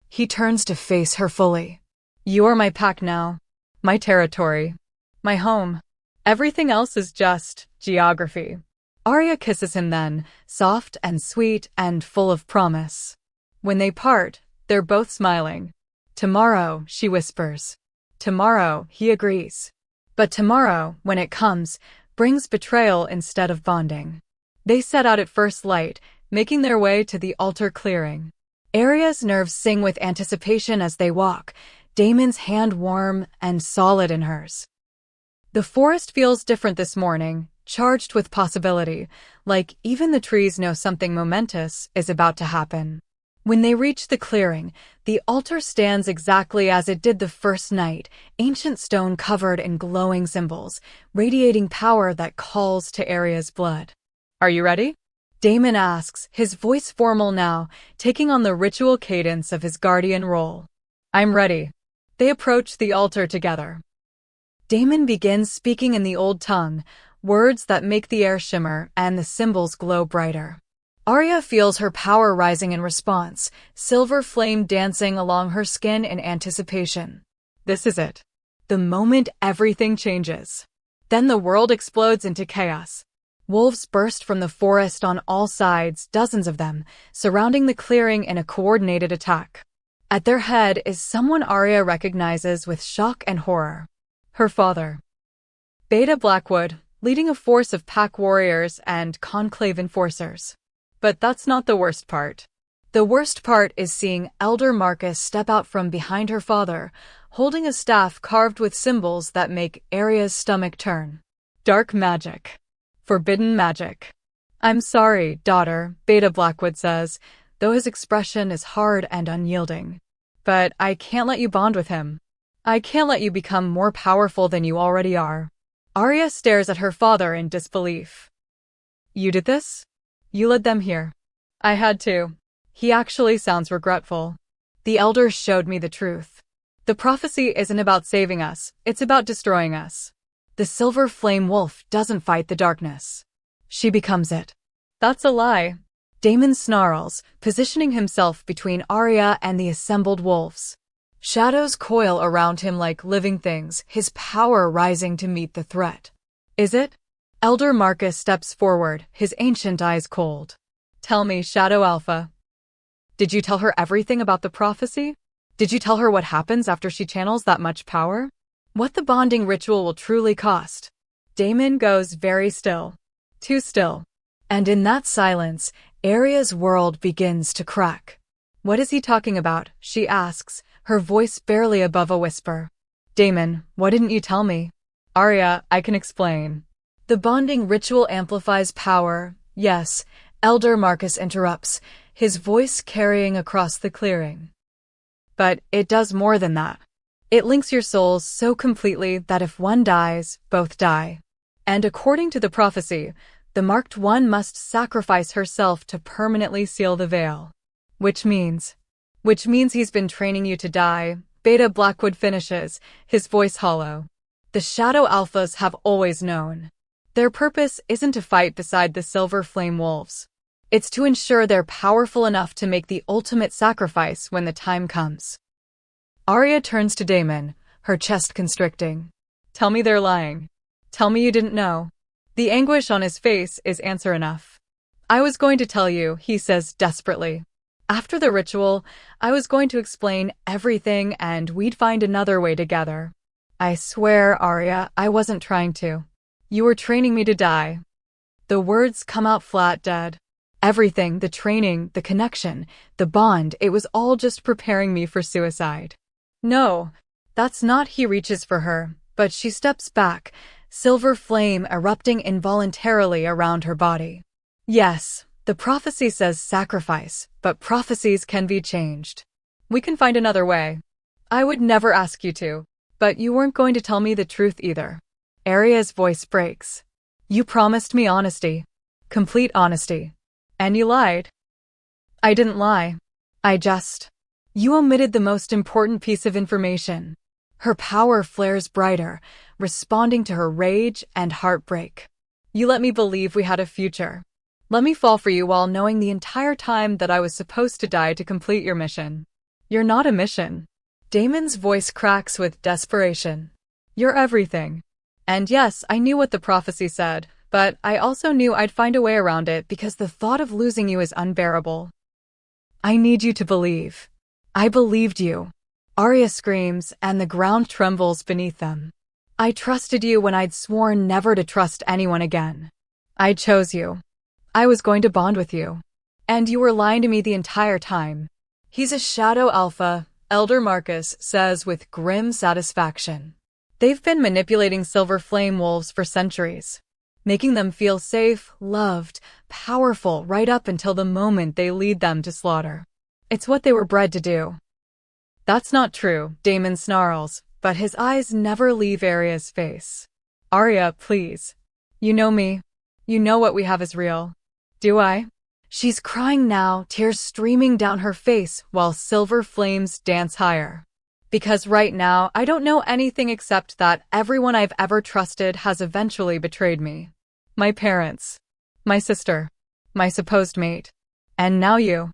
He turns to face her fully. You're my pack now. My territory. My home. Everything else is just geography. Arya kisses him then, soft and sweet and full of promise. When they part, they're both smiling. Tomorrow, she whispers. Tomorrow, he agrees. But tomorrow, when it comes, brings betrayal instead of bonding. They set out at first light, making their way to the altar clearing. Aria's nerves sing with anticipation as they walk, Damon's hand warm and solid in hers. The forest feels different this morning, charged with possibility, like even the trees know something momentous is about to happen. When they reach the clearing, the altar stands exactly as it did the first night, ancient stone covered in glowing symbols, radiating power that calls to Aria's blood. "Are you ready?" Damon asks, his voice formal now, taking on the ritual cadence of his guardian role. "I'm ready." They approach the altar together. Damon begins speaking in the old tongue, words that make the air shimmer and the symbols glow brighter. Aria feels her power rising in response, silver flame dancing along her skin in anticipation. This is it. The moment everything changes. Then the world explodes into chaos. Wolves burst from the forest on all sides, dozens of them, surrounding the clearing in a coordinated attack. At their head is someone Aria recognizes with shock and horror. Her father. Beta Blackwood, leading a force of pack warriors and conclave enforcers. But that's not the worst part. The worst part is seeing Elder Marcus step out from behind her father, holding a staff carved with symbols that make Aria's stomach turn. Dark magic. Forbidden magic. "I'm sorry, daughter," Beta Blackwood says, though his expression is hard and unyielding. "But I can't let you bond with him. I can't let you become more powerful than you already are." Aria stares at her father in disbelief. "You did this? You led them here." "I had to." He actually sounds regretful. "The elders showed me the truth. The prophecy isn't about saving us, it's about destroying us. The silver flame wolf doesn't fight the darkness. She becomes it." "That's a lie." Damon snarls, positioning himself between Aria and the assembled wolves. Shadows coil around him like living things, his power rising to meet the threat. "Is it?" Elder Marcus steps forward, his ancient eyes cold. "Tell me, Shadow Alpha. Did you tell her everything about the prophecy? Did you tell her what happens after she channels that much power? What the bonding ritual will truly cost?" Damon goes very still. Too still. And in that silence, Aria's world begins to crack. "What is he talking about?" she asks, her voice barely above a whisper. "Damon, why didn't you tell me?" "Aria, I can explain." "The bonding ritual amplifies power." "Yes," Elder Marcus interrupts, his voice carrying across the clearing. "But it does more than that. It links your souls so completely that if one dies, both die. And according to the prophecy, the marked one must sacrifice herself to permanently seal the veil. Which means he's been training you to die," Beta Blackwood finishes, his voice hollow. "The Shadow Alphas have always known. Their purpose isn't to fight beside the Silver Flame Wolves. It's to ensure they're powerful enough to make the ultimate sacrifice when the time comes." Aria turns to Damon, her chest constricting. "Tell me they're lying. Tell me you didn't know." The anguish on his face is answer enough. "I was going to tell you," he says desperately. "After the ritual, I was going to explain everything and we'd find another way together. I swear, Aria, I wasn't trying to. You were training me to die." The words come out flat dead. Everything, the training, the connection, the bond, it was all just preparing me for suicide. "No, that's not." He reaches for her, but she steps back, silver flame erupting involuntarily around her body. "Yes, the prophecy says sacrifice, but prophecies can be changed. We can find another way. I would never ask you to, but you weren't going to tell me the truth either." Aria's voice breaks. "You promised me honesty. Complete honesty. And you lied." "I didn't lie. You omitted the most important piece of information." Her power flares brighter, responding to her rage and heartbreak. "You let me believe we had a future. Let me fall for you while knowing the entire time that I was supposed to die to complete your mission. You're not a mission." Damon's voice cracks with desperation. "You're everything. And yes, I knew what the prophecy said, but I also knew I'd find a way around it because the thought of losing you is unbearable. I need you to believe." "I believed you." Aria screams, and the ground trembles beneath them. I trusted you when I'd sworn never to trust anyone again. I chose you. I was going to bond with you. And you were lying to me the entire time. He's a shadow alpha, Elder Marcus says with grim satisfaction. They've been manipulating silver flame wolves for centuries, making them feel safe, loved, powerful right up until the moment they lead them to slaughter. It's what they were bred to do. That's not true, Damon snarls, but his eyes never leave Arya's face. Arya, please. You know me. You know what we have is real. Do I? She's crying now, tears streaming down her face while silver flames dance higher. Because right now, I don't know anything except that everyone I've ever trusted has eventually betrayed me. My parents. My sister. My supposed mate. And now you.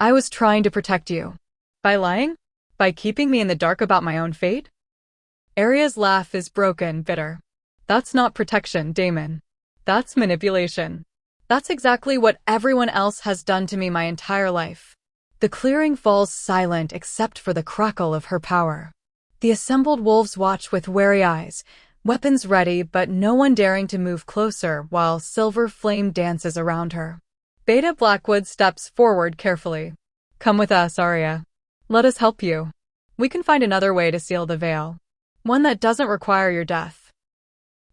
I was trying to protect you. By lying? By keeping me in the dark about my own fate? Arya's laugh is broken, bitter. That's not protection, Damon. That's manipulation. That's exactly what everyone else has done to me my entire life. The clearing falls silent except for the crackle of her power. The assembled wolves watch with wary eyes, weapons ready but no one daring to move closer while silver flame dances around her. Beta Blackwood steps forward carefully. Come with us, Arya. Let us help you. We can find another way to seal the veil. One that doesn't require your death.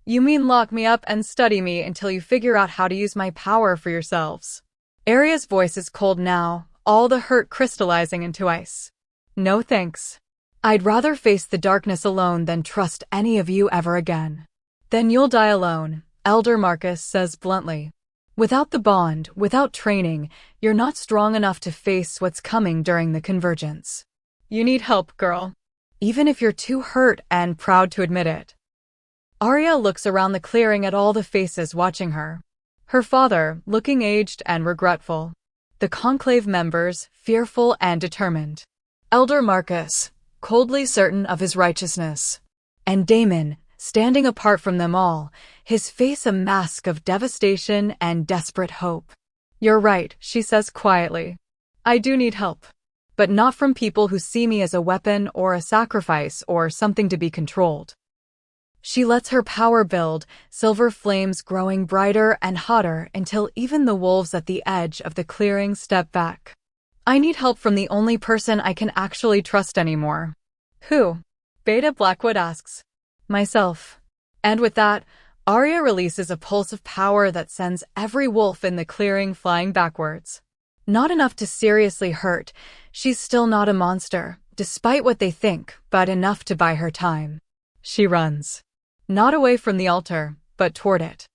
You mean lock me up and study me until you figure out how to use my power for yourselves. Arya's voice is cold now, all the hurt crystallizing into ice. No thanks. I'd rather face the darkness alone than trust any of you ever again. Then you'll die alone, Elder Marcus says bluntly. Without the bond, without training, you're not strong enough to face what's coming during the convergence. You need help, girl. Even if you're too hurt and proud to admit it. Arya looks around the clearing at all the faces watching her. Her father, looking aged and regretful. The conclave members, fearful and determined. Elder Marcus, coldly certain of his righteousness. And Damon, standing apart from them all, his face a mask of devastation and desperate hope. You're right, she says quietly. I do need help. But not from people who see me as a weapon or a sacrifice or something to be controlled. She lets her power build, silver flames growing brighter and hotter until even the wolves at the edge of the clearing step back. I need help from the only person I can actually trust anymore. Who? Beta Blackwood asks. Myself. And with that, Arya releases a pulse of power that sends every wolf in the clearing flying backwards. Not enough to seriously hurt, she's still not a monster, despite what they think, but enough to buy her time. She runs. Not away from the altar, but toward it.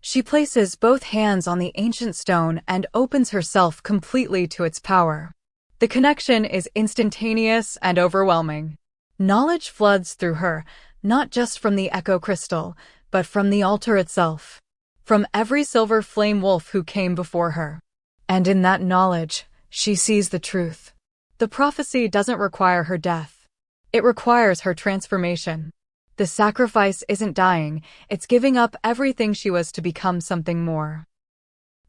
She places both hands on the ancient stone and opens herself completely to its power. The connection is instantaneous and overwhelming. Knowledge floods through her, not just from the echo crystal, but from the altar itself. From every silver flame wolf who came before her. And in that knowledge, she sees the truth. The prophecy doesn't require her death. It requires her transformation. The sacrifice isn't dying, it's giving up everything she was to become something more.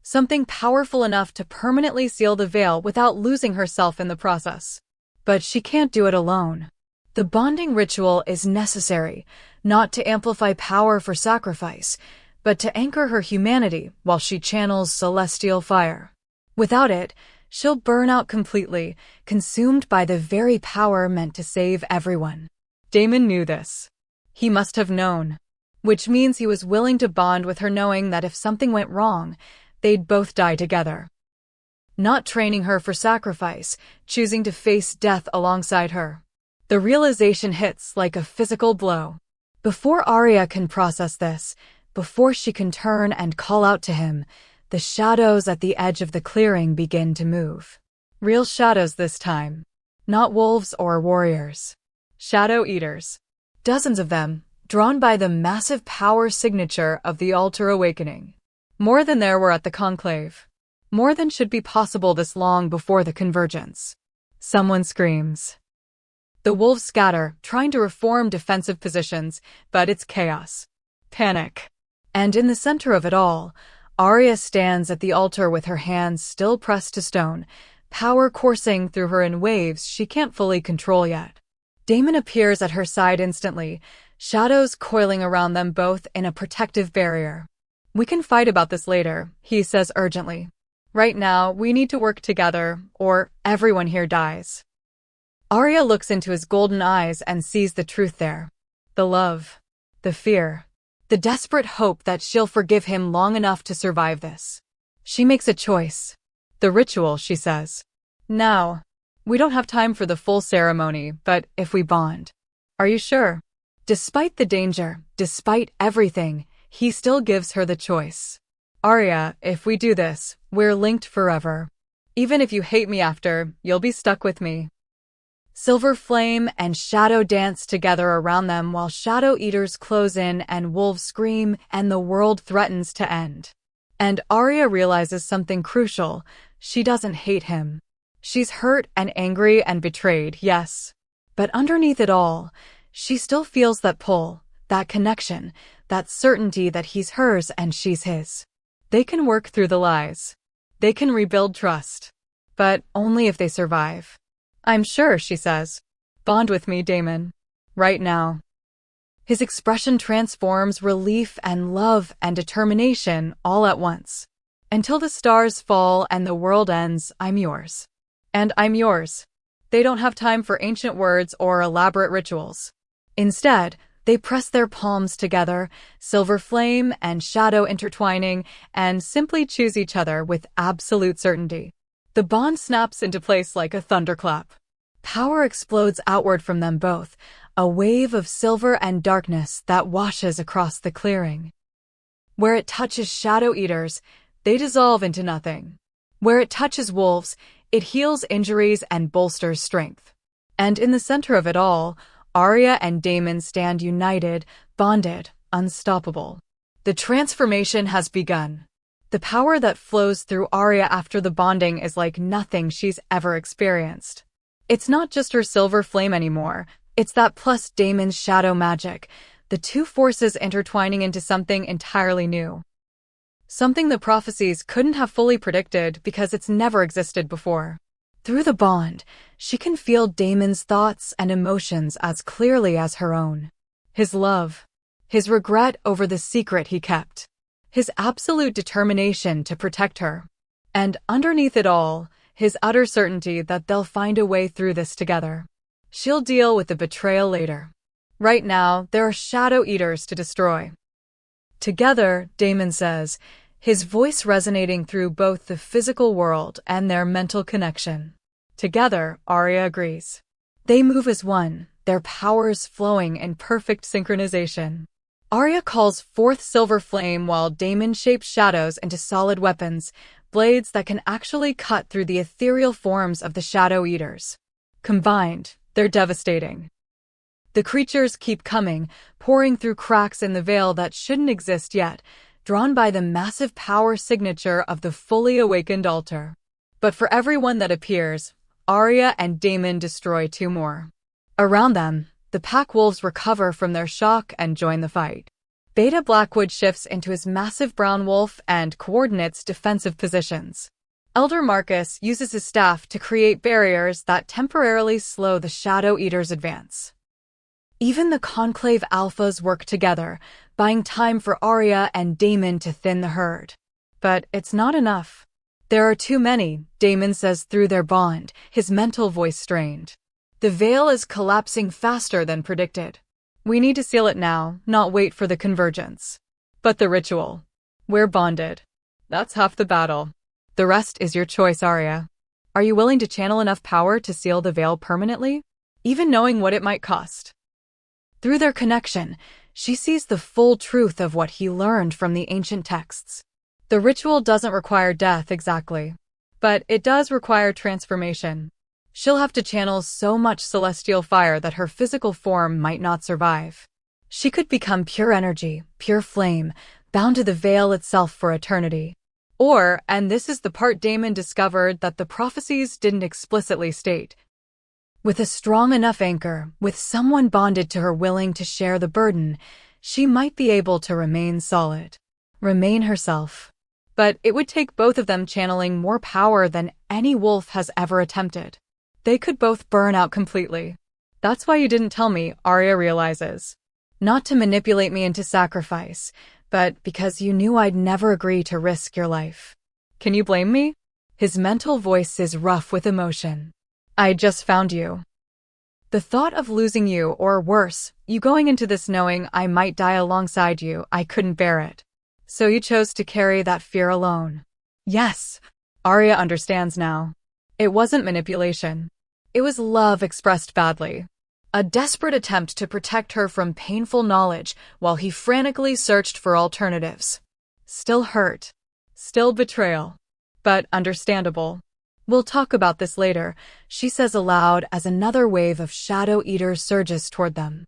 Something powerful enough to permanently seal the veil without losing herself in the process. But she can't do it alone. The bonding ritual is necessary, not to amplify power for sacrifice, but to anchor her humanity while she channels celestial fire. Without it, she'll burn out completely, consumed by the very power meant to save everyone. Damon knew this. He must have known. Which means he was willing to bond with her knowing that if something went wrong, they'd both die together. Not training her for sacrifice, choosing to face death alongside her. The realization hits like a physical blow. Before Arya can process this, before she can turn and call out to him, the shadows at the edge of the clearing begin to move. Real shadows this time. Not wolves or warriors. Shadow eaters. Dozens of them, drawn by the massive power signature of the altar awakening. More than there were at the conclave. More than should be possible this long before the convergence. Someone screams. The wolves scatter, trying to reform defensive positions, but it's chaos. Panic. And in the center of it all, Arya stands at the altar with her hands still pressed to stone, power coursing through her in waves she can't fully control yet. Damon appears at her side instantly, shadows coiling around them both in a protective barrier. "We can fight about this later," he says urgently. "Right now, we need to work together, or everyone here dies." Arya looks into his golden eyes and sees the truth there. The love, the fear, the desperate hope that she'll forgive him long enough to survive this. She makes a choice. "The ritual," she says. "Now. We don't have time for the full ceremony, but if we bond." "Are you sure?" Despite the danger, despite everything, he still gives her the choice. "Arya, if we do this, we're linked forever. Even if you hate me after, you'll be stuck with me." Silver flame and shadow dance together around them while shadow eaters close in and wolves scream and the world threatens to end. And Arya realizes something crucial. She doesn't hate him. She's hurt and angry and betrayed, yes. But underneath it all, she still feels that pull, that connection, that certainty that he's hers and she's his. They can work through the lies. They can rebuild trust. But only if they survive. "I'm sure," she says. "Bond with me, Damon. Right now." His expression transforms relief and love and determination all at once. "Until the stars fall and the world ends, I'm yours. And I'm yours." They don't have time for ancient words or elaborate rituals. Instead, they press their palms together, silver flame and shadow intertwining, and simply choose each other with absolute certainty. The bond snaps into place like a thunderclap. Power explodes outward from them both, a wave of silver and darkness that washes across the clearing. Where it touches shadow eaters, they dissolve into nothing. Where it touches wolves, it heals injuries and bolsters strength. And in the center of it all, Arya and Damon stand united, bonded, unstoppable. The transformation has begun. The power that flows through Arya after the bonding is like nothing she's ever experienced. It's not just her silver flame anymore, it's that plus Damon's shadow magic, the two forces intertwining into something entirely new. Something the prophecies couldn't have fully predicted because it's never existed before. Through the bond, she can feel Damon's thoughts and emotions as clearly as her own. His love, his regret over the secret he kept, his absolute determination to protect her. And underneath it all, his utter certainty that they'll find a way through this together. She'll deal with the betrayal later. Right now, there are shadow eaters to destroy. "Together," Damon says, his voice resonating through both the physical world and their mental connection. "Together," Arya agrees. They move as one, their powers flowing in perfect synchronization. Arya calls forth silver flame while Damon shapes shadows into solid weapons, blades that can actually cut through the ethereal forms of the shadow eaters. Combined, they're devastating. The creatures keep coming, pouring through cracks in the veil that shouldn't exist yet, drawn by the massive power signature of the fully awakened altar. But for every one that appears, Arya and Damon destroy two more. Around them, the pack wolves recover from their shock and join the fight. Beta Blackwood shifts into his massive brown wolf and coordinates defensive positions. Elder Marcus uses his staff to create barriers that temporarily slow the Shadow Eater's advance. Even the Conclave Alphas work together, buying time for Arya and Damon to thin the herd. But it's not enough. "There are too many," Damon says through their bond, his mental voice strained. "The veil is collapsing faster than predicted. We need to seal it now, not wait for the convergence." "But the ritual. We're bonded. That's half the battle. The rest is your choice, Arya. Are you willing to channel enough power to seal the veil permanently, even knowing what it might cost?" Through their connection, she sees the full truth of what he learned from the ancient texts. The ritual doesn't require death exactly, but it does require transformation. She'll have to channel so much celestial fire that her physical form might not survive. She could become pure energy, pure flame, bound to the veil itself for eternity. Or, and this is the part Damon discovered that the prophecies didn't explicitly state, with a strong enough anchor, with someone bonded to her willing to share the burden, she might be able to remain solid, remain herself. But it would take both of them channeling more power than any wolf has ever attempted. They could both burn out completely. "That's why you didn't tell me," Arya realizes. Not to manipulate me into sacrifice, but because you knew I'd never agree to risk your life. Can you blame me? His mental voice is rough with emotion. I just found you. The thought of losing you, or worse, you going into this knowing I might die alongside you, I couldn't bear it. So you chose to carry that fear alone. Yes, Arya understands now. It wasn't manipulation. It was love expressed badly. A desperate attempt to protect her from painful knowledge while he frantically searched for alternatives. Still hurt. Still betrayal. But understandable. We'll talk about this later, she says aloud as another wave of shadow eaters surges toward them.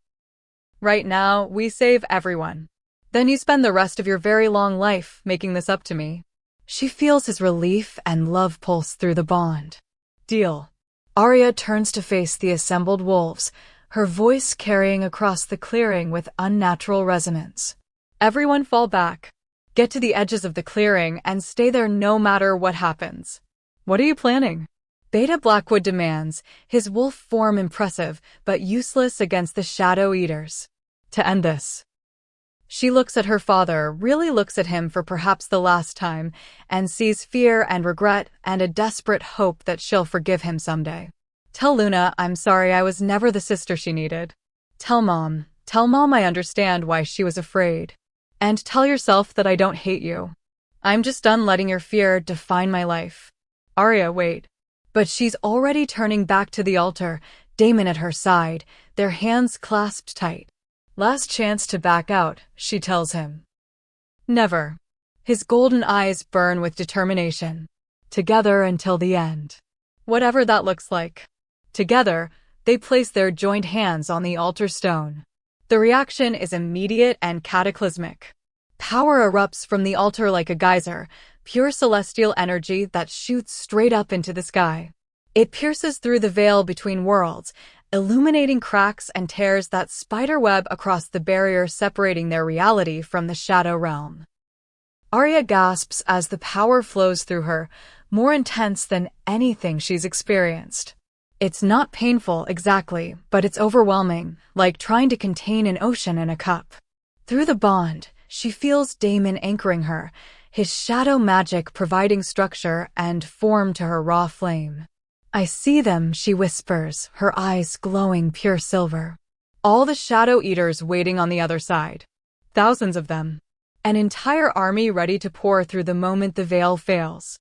Right now, we save everyone. Then you spend the rest of your very long life making this up to me. She feels his relief and love pulse through the bond. Deal. Arya turns to face the assembled wolves, her voice carrying across the clearing with unnatural resonance. Everyone fall back. Get to the edges of the clearing and stay there no matter what happens. What are you planning? Beta Blackwood demands, his wolf form impressive but useless against the shadow eaters. To end this. She looks at her father, really looks at him for perhaps the last time, and sees fear and regret and a desperate hope that she'll forgive him someday. Tell Luna I'm sorry I was never the sister she needed. Tell Mom I understand why she was afraid. And tell yourself that I don't hate you. I'm just done letting your fear define my life. Arya, wait. But she's already turning back to the altar, Damon at her side, their hands clasped tight. Last chance to back out, she tells him. Never. His golden eyes burn with determination. Together until the end. Whatever that looks like. Together, they place their joined hands on the altar stone. The reaction is immediate and cataclysmic. Power erupts from the altar like a geyser, pure celestial energy that shoots straight up into the sky. It pierces through the veil between worlds, illuminating cracks and tears that spider web across the barrier separating their reality from the shadow realm. Arya gasps as the power flows through her, more intense than anything she's experienced. It's not painful exactly, but it's overwhelming, like trying to contain an ocean in a cup. Through the bond, she feels Damon anchoring her, his shadow magic providing structure and form to her raw flame. I see them, she whispers, her eyes glowing pure silver. All the shadow eaters waiting on the other side. Thousands of them. An entire army ready to pour through the moment the veil fails.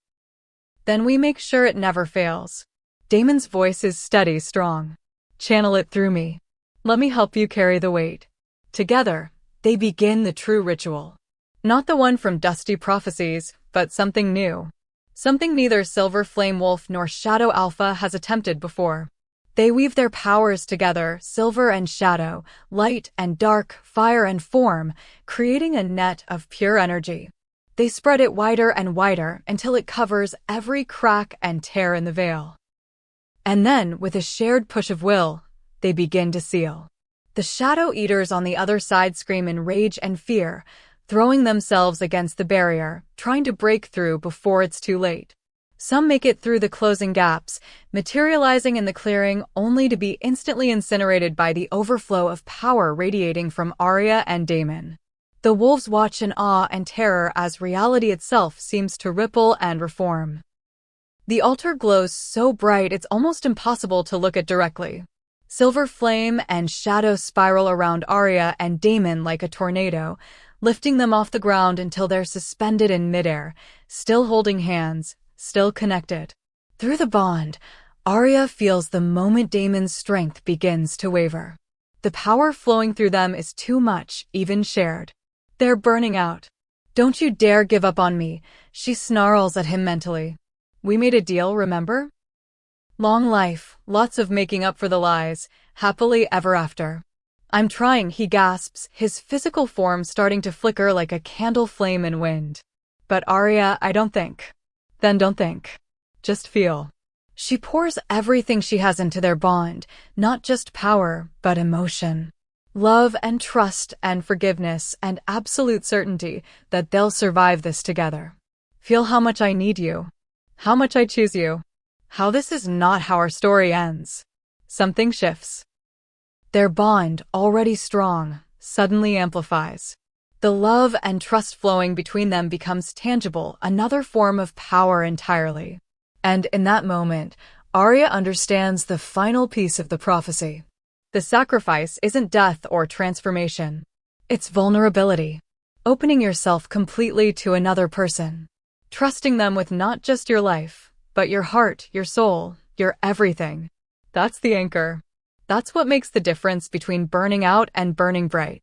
Then we make sure it never fails. Damon's voice is steady, strong. Channel it through me. Let me help you carry the weight. Together, they begin the true ritual. Not the one from dusty prophecies, but something new. Something neither Silver Flame Wolf nor Shadow Alpha has attempted before. They weave their powers together, silver and shadow, light and dark, fire and form, creating a net of pure energy. They spread it wider and wider until it covers every crack and tear in the veil. And then, with a shared push of will, they begin to seal. The shadow eaters on the other side scream in rage and fear, throwing themselves against the barrier, trying to break through before it's too late. Some make it through the closing gaps, materializing in the clearing only to be instantly incinerated by the overflow of power radiating from Arya and Damon. The wolves watch in awe and terror as reality itself seems to ripple and reform. The altar glows so bright it's almost impossible to look at directly. Silver flame and shadow spiral around Arya and Damon like a tornado, lifting them off the ground until they're suspended in midair, still holding hands, still connected. Through the bond, Arya feels the moment Damon's strength begins to waver. The power flowing through them is too much, even shared. They're burning out. Don't you dare give up on me, she snarls at him mentally. We made a deal, remember? Long life, lots of making up for the lies, happily ever after. I'm trying, he gasps, his physical form starting to flicker like a candle flame in wind. But Arya, I don't think. Then don't think. Just feel. She pours everything she has into their bond, not just power, but emotion. Love and trust and forgiveness and absolute certainty that they'll survive this together. Feel how much I need you. How much I choose you. How this is not how our story ends. Something shifts. Their bond, already strong, suddenly amplifies. The love and trust flowing between them becomes tangible, another form of power entirely. And in that moment, Arya understands the final piece of the prophecy. The sacrifice isn't death or transformation. It's vulnerability. Opening yourself completely to another person. Trusting them with not just your life, but your heart, your soul, your everything. That's the anchor. That's what makes the difference between burning out and burning bright.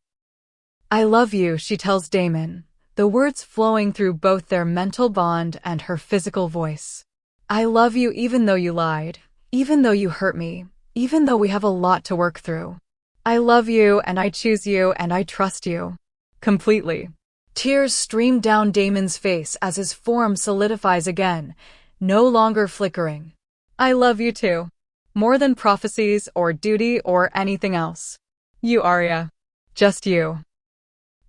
I love you, she tells Daemon, the words flowing through both their mental bond and her physical voice. I love you even though you lied, even though you hurt me, even though we have a lot to work through. I love you and I choose you and I trust you. Completely. Tears stream down Daemon's face as his form solidifies again, no longer flickering. I love you too. More than prophecies or duty or anything else. You, Arya. Just you.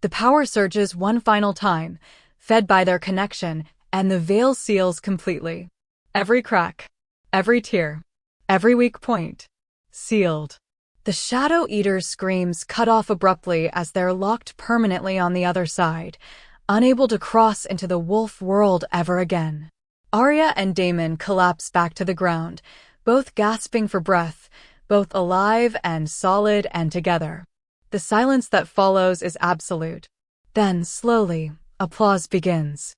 The power surges one final time, fed by their connection, and the veil seals completely. Every crack, every tear, every weak point. Sealed. The Shadow Eater's screams cut off abruptly as they're locked permanently on the other side, unable to cross into the wolf world ever again. Arya and Daemon collapse back to the ground, both gasping for breath, both alive and solid and together. The silence that follows is absolute. Then, slowly, applause begins.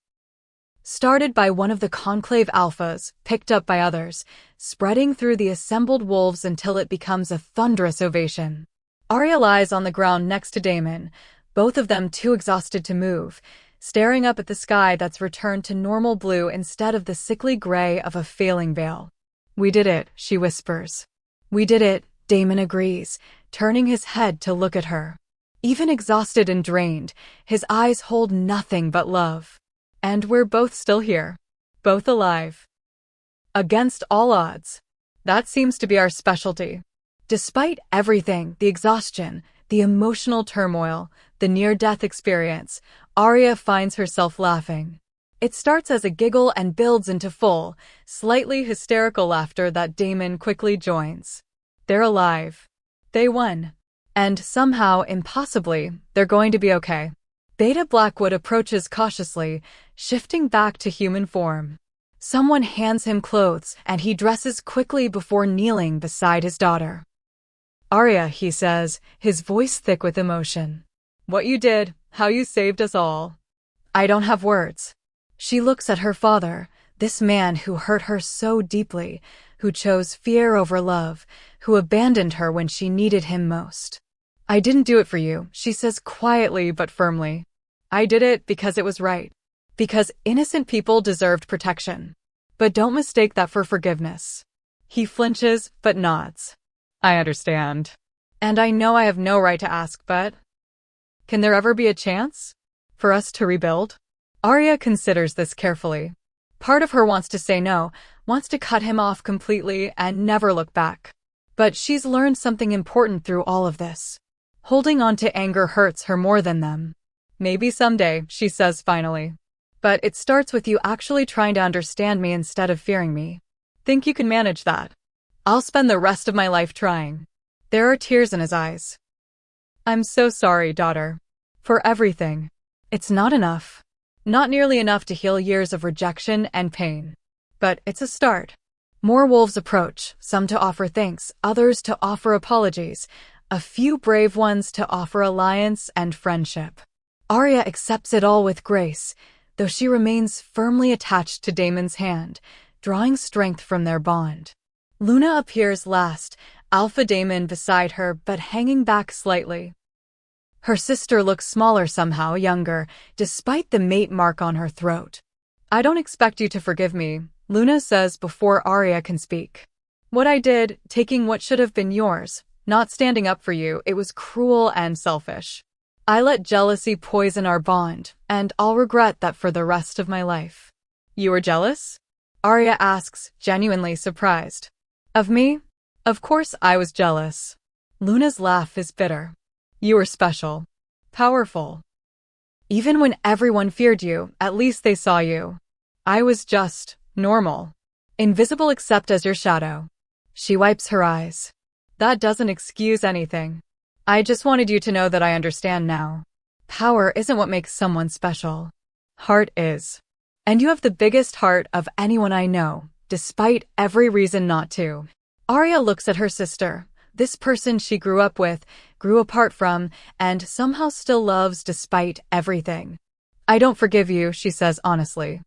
Started by one of the conclave alphas, picked up by others, spreading through the assembled wolves until it becomes a thunderous ovation. Arya lies on the ground next to Daemon, both of them too exhausted to move, staring up at the sky that's returned to normal blue instead of the sickly gray of a failing veil. We did it, she whispers. We did it, Daemon agrees, turning his head to look at her. Even exhausted and drained, his eyes hold nothing but love. And we're both still here. Both alive. Against all odds. That seems to be our specialty. Despite everything, the exhaustion, the emotional turmoil, the near-death experience, Arya finds herself laughing. It starts as a giggle and builds into full, slightly hysterical laughter that Daemon quickly joins. They're alive. They won. And somehow, impossibly, they're going to be okay. Beta Blackwood approaches cautiously, shifting back to human form. Someone hands him clothes, and he dresses quickly before kneeling beside his daughter. Arya, he says, his voice thick with emotion. What you did, how you saved us all. I don't have words. She looks at her father, this man who hurt her so deeply, who chose fear over love, who abandoned her when she needed him most. I didn't do it for you, she says quietly but firmly. I did it because it was right. Because innocent people deserved protection. But don't mistake that for forgiveness. He flinches, but nods. I understand. And I know I have no right to ask, but... Can there ever be a chance? For us to rebuild? Arya considers this carefully. Part of her wants to say no, wants to cut him off completely and never look back. But she's learned something important through all of this. Holding on to anger hurts her more than them. Maybe someday, she says finally. But it starts with you actually trying to understand me instead of fearing me. Think you can manage that? I'll spend the rest of my life trying. There are tears in his eyes. I'm so sorry, daughter. For everything. It's not enough. Not nearly enough to heal years of rejection and pain. But it's a start. More wolves approach, some to offer thanks, others to offer apologies, a few brave ones to offer alliance and friendship. Arya accepts it all with grace, though she remains firmly attached to Daemon's hand, drawing strength from their bond. Luna appears last, Alpha Daemon beside her but hanging back slightly. Her sister looks smaller somehow, younger, despite the mate mark on her throat. I don't expect you to forgive me, Luna says before Arya can speak. What I did, taking what should have been yours, not standing up for you, it was cruel and selfish. I let jealousy poison our bond, and I'll regret that for the rest of my life. You were jealous? Arya asks, genuinely surprised. Of me? Of course I was jealous. Luna's laugh is bitter. You were special. Powerful. Even when everyone feared you, at least they saw you. I was just normal. Invisible except as your shadow. She wipes her eyes. That doesn't excuse anything. I just wanted you to know that I understand now. Power isn't what makes someone special. Heart is. And you have the biggest heart of anyone I know, despite every reason not to. Arya looks at her sister, this person she grew up with, grew apart from, and somehow still loves despite everything. I don't forgive you, she says honestly.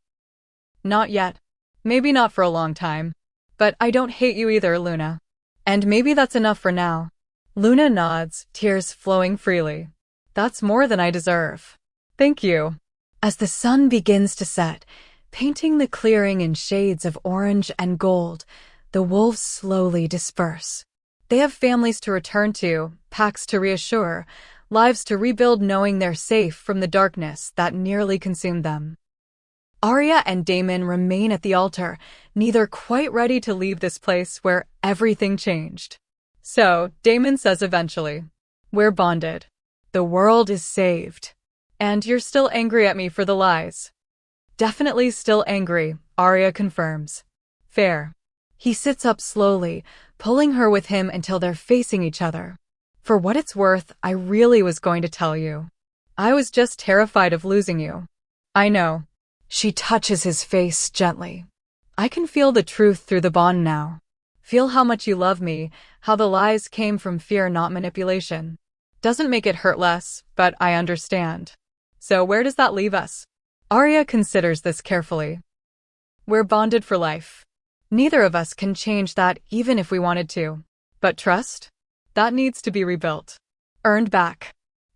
Not yet. Maybe not for a long time. But I don't hate you either, Luna. And maybe that's enough for now. Luna nods, tears flowing freely. That's more than I deserve. Thank you. As the sun begins to set, painting the clearing in shades of orange and gold, the wolves slowly disperse. They have families to return to, packs to reassure, lives to rebuild knowing they're safe from the darkness that nearly consumed them. Arya and Damon remain at the altar, neither quite ready to leave this place where everything changed. So, Damon says eventually, we're bonded. The world is saved. And you're still angry at me for the lies. Definitely still angry, Arya confirms. Fair. He sits up slowly, pulling her with him until they're facing each other. For what it's worth, I really was going to tell you. I was just terrified of losing you. I know. She touches his face gently. I can feel the truth through the bond now. Feel how much you love me, how the lies came from fear, not manipulation. Doesn't make it hurt less, but I understand. So where does that leave us? Arya considers this carefully. We're bonded for life. Neither of us can change that even if we wanted to. But trust? That needs to be rebuilt. Earned back.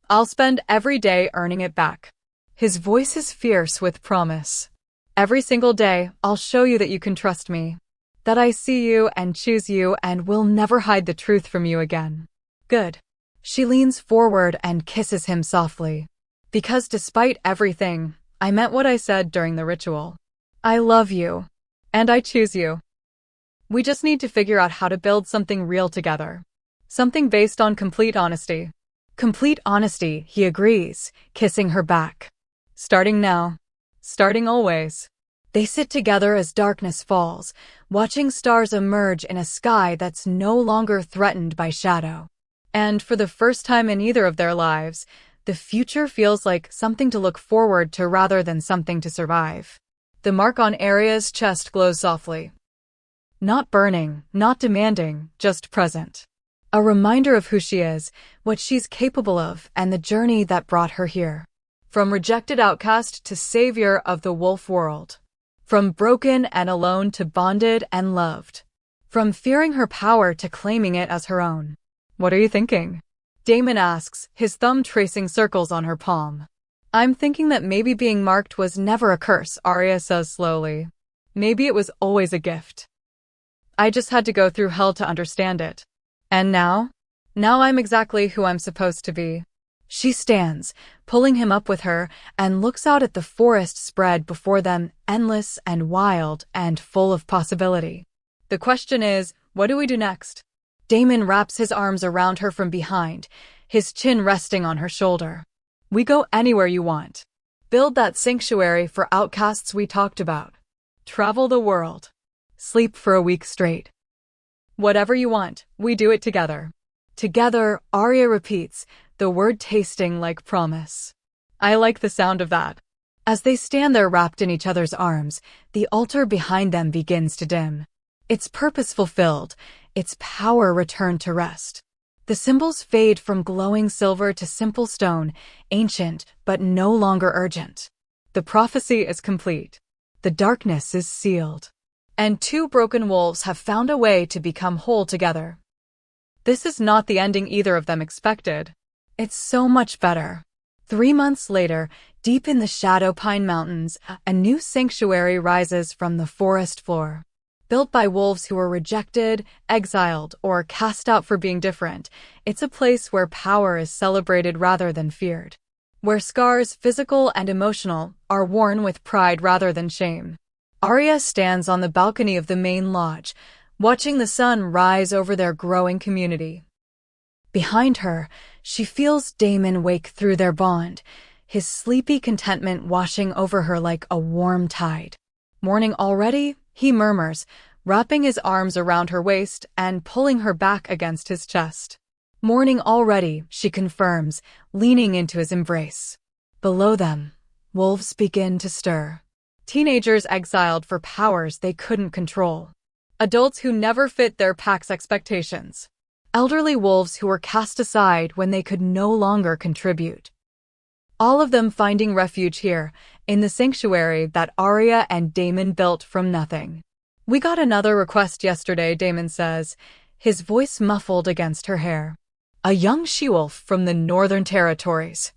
I'll spend every day earning it back. His voice is fierce with promise. Every single day, I'll show you that you can trust me. That I see you and choose you and will never hide the truth from you again. Good. She leans forward and kisses him softly. Because despite everything, I meant what I said during the ritual. I love you. And I choose you. We just need to figure out how to build something real together. Something based on complete honesty. Complete honesty, he agrees, kissing her back. Starting now. Starting always. They sit together as darkness falls, watching stars emerge in a sky that's no longer threatened by shadow. And for the first time in either of their lives, the future feels like something to look forward to rather than something to survive. The mark on Arya's chest glows softly. Not burning, not demanding, just present. A reminder of who she is, what she's capable of, and the journey that brought her here. From rejected outcast to savior of the wolf world. From broken and alone to bonded and loved. From fearing her power to claiming it as her own. What are you thinking? Damon asks, his thumb tracing circles on her palm. I'm thinking that maybe being marked was never a curse, Arya says slowly. Maybe it was always a gift. I just had to go through hell to understand it. And now? Now I'm exactly who I'm supposed to be. She stands, pulling him up with her, and looks out at the forest spread before them, endless and wild and full of possibility. The question is, what do we do next? Damon wraps his arms around her from behind, his chin resting on her shoulder. We go anywhere you want. Build that sanctuary for outcasts we talked about. Travel the world. Sleep for a week straight. Whatever you want, we do it together. Together, Arya repeats, the word tasting like promise. I like the sound of that. As they stand there wrapped in each other's arms, the altar behind them begins to dim. Its purpose fulfilled, its power returned to rest. The symbols fade from glowing silver to simple stone, ancient but no longer urgent. The prophecy is complete. The darkness is sealed. And two broken wolves have found a way to become whole together. This is not the ending either of them expected. It's so much better. 3 months later, deep in the Shadow Pine Mountains, a new sanctuary rises from the forest floor. Built by wolves who were rejected, exiled, or cast out for being different, it's a place where power is celebrated rather than feared. Where scars, physical and emotional, are worn with pride rather than shame. Arya stands on the balcony of the main lodge, watching the sun rise over their growing community. Behind her, she feels Damon wake through their bond, his sleepy contentment washing over her like a warm tide. Morning already? He murmurs, wrapping his arms around her waist and pulling her back against his chest. Morning already, she confirms, leaning into his embrace. Below them, wolves begin to stir. Teenagers exiled for powers they couldn't control. Adults who never fit their pack's expectations. Elderly wolves who were cast aside when they could no longer contribute. All of them finding refuge here, in the sanctuary that Arya and Damon built from nothing. We got another request yesterday, Damon says, his voice muffled against her hair. A young she-wolf from the Northern Territories.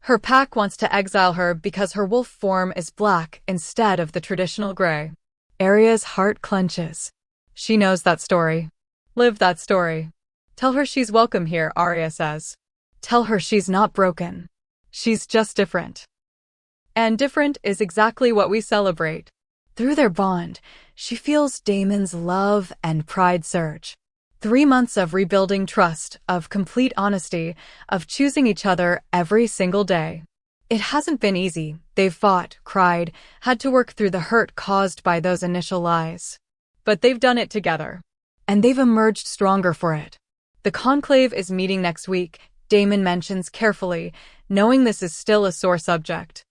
Her pack wants to exile her because her wolf form is black instead of the traditional gray. Arya's heart clenches. She knows that story. Live that story. Tell her she's welcome here, Arya says. Tell her she's not broken. She's just different. And different is exactly what we celebrate. Through their bond, she feels Damon's love and pride surge. 3 months of rebuilding trust, of complete honesty, of choosing each other every single day. It hasn't been easy. They've fought, cried, had to work through the hurt caused by those initial lies. But they've done it together. And they've emerged stronger for it. The conclave is meeting next week, Damon mentions carefully, knowing this is still a sore subject.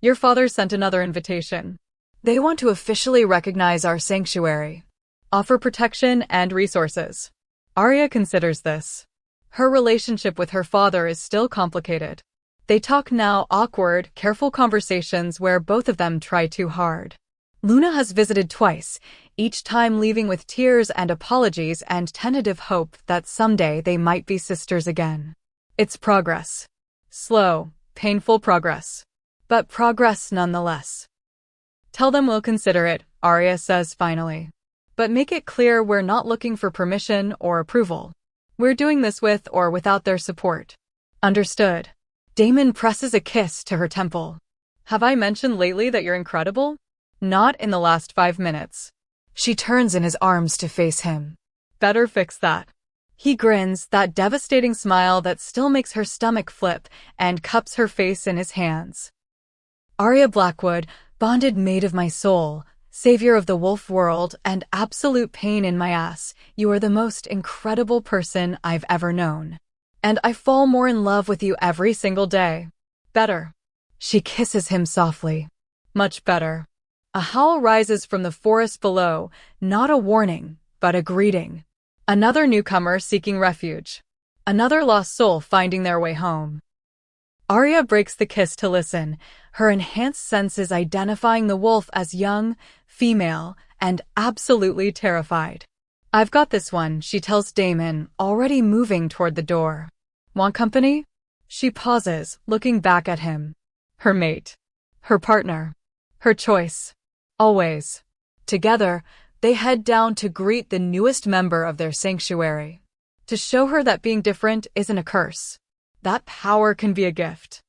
Your father sent another invitation. They want to officially recognize our sanctuary. Offer protection and resources. Arya considers this. Her relationship with her father is still complicated. They talk now awkward, careful conversations where both of them try too hard. Luna has visited twice, each time leaving with tears and apologies and tentative hope that someday they might be sisters again. It's progress. Slow, painful progress. But progress nonetheless. Tell them we'll consider it, Arya says finally. But make it clear we're not looking for permission or approval. We're doing this with or without their support. Understood. Damon presses a kiss to her temple. Have I mentioned lately that you're incredible? Not in the last 5 minutes. She turns in his arms to face him. Better fix that. He grins, that devastating smile that still makes her stomach flip, and cups her face in his hands. Arya Blackwood, bonded maid of my soul, savior of the wolf world, and absolute pain in my ass, you are the most incredible person I've ever known. And I fall more in love with you every single day. Better. She kisses him softly. Much better. A howl rises from the forest below, not a warning, but a greeting. Another newcomer seeking refuge. Another lost soul finding their way home. Arya breaks the kiss to listen, her enhanced senses identifying the wolf as young, female, and absolutely terrified. I've got this one, she tells Damon, already moving toward the door. Want company? She pauses, looking back at him. Her mate. Her partner. Her choice. Always. Together, they head down to greet the newest member of their sanctuary. To show her that being different isn't a curse. That power can be a gift.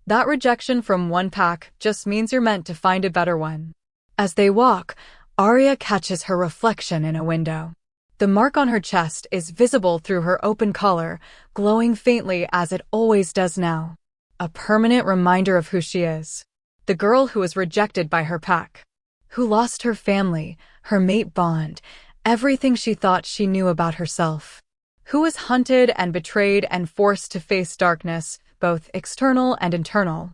That rejection from one pack just means you're meant to find a better one. As they walk, Arya catches her reflection in a window. The mark on her chest is visible through her open collar, glowing faintly as it always does now. A permanent reminder of who she is. The girl who was rejected by her pack. Who lost her family, her mate bond, everything she thought she knew about herself. Who was hunted and betrayed and forced to face darkness, both external and internal.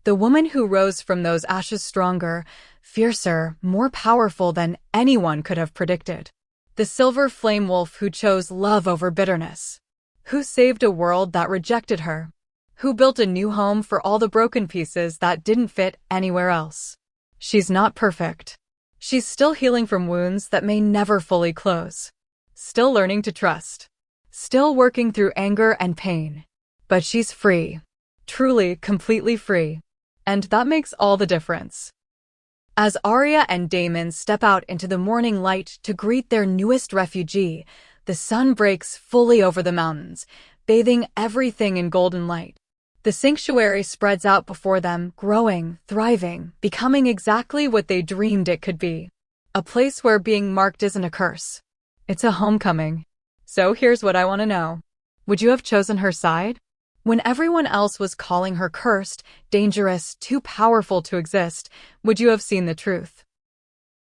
The woman who rose from those ashes stronger, fiercer, more powerful than anyone could have predicted. The silver flame wolf who chose love over bitterness. Who saved a world that rejected her. Who built a new home for all the broken pieces that didn't fit anywhere else. She's not perfect. She's still healing from wounds that may never fully close. Still learning to trust. Still working through anger and pain. But she's free. Truly, completely free. And that makes all the difference. As Arya and Damon step out into the morning light to greet their newest refugee, the sun breaks fully over the mountains, bathing everything in golden light. The sanctuary spreads out before them, growing, thriving, becoming exactly what they dreamed it could be. A place where being marked isn't a curse. It's a homecoming. So here's what I want to know. Would you have chosen her side? When everyone else was calling her cursed, dangerous, too powerful to exist, would you have seen the truth?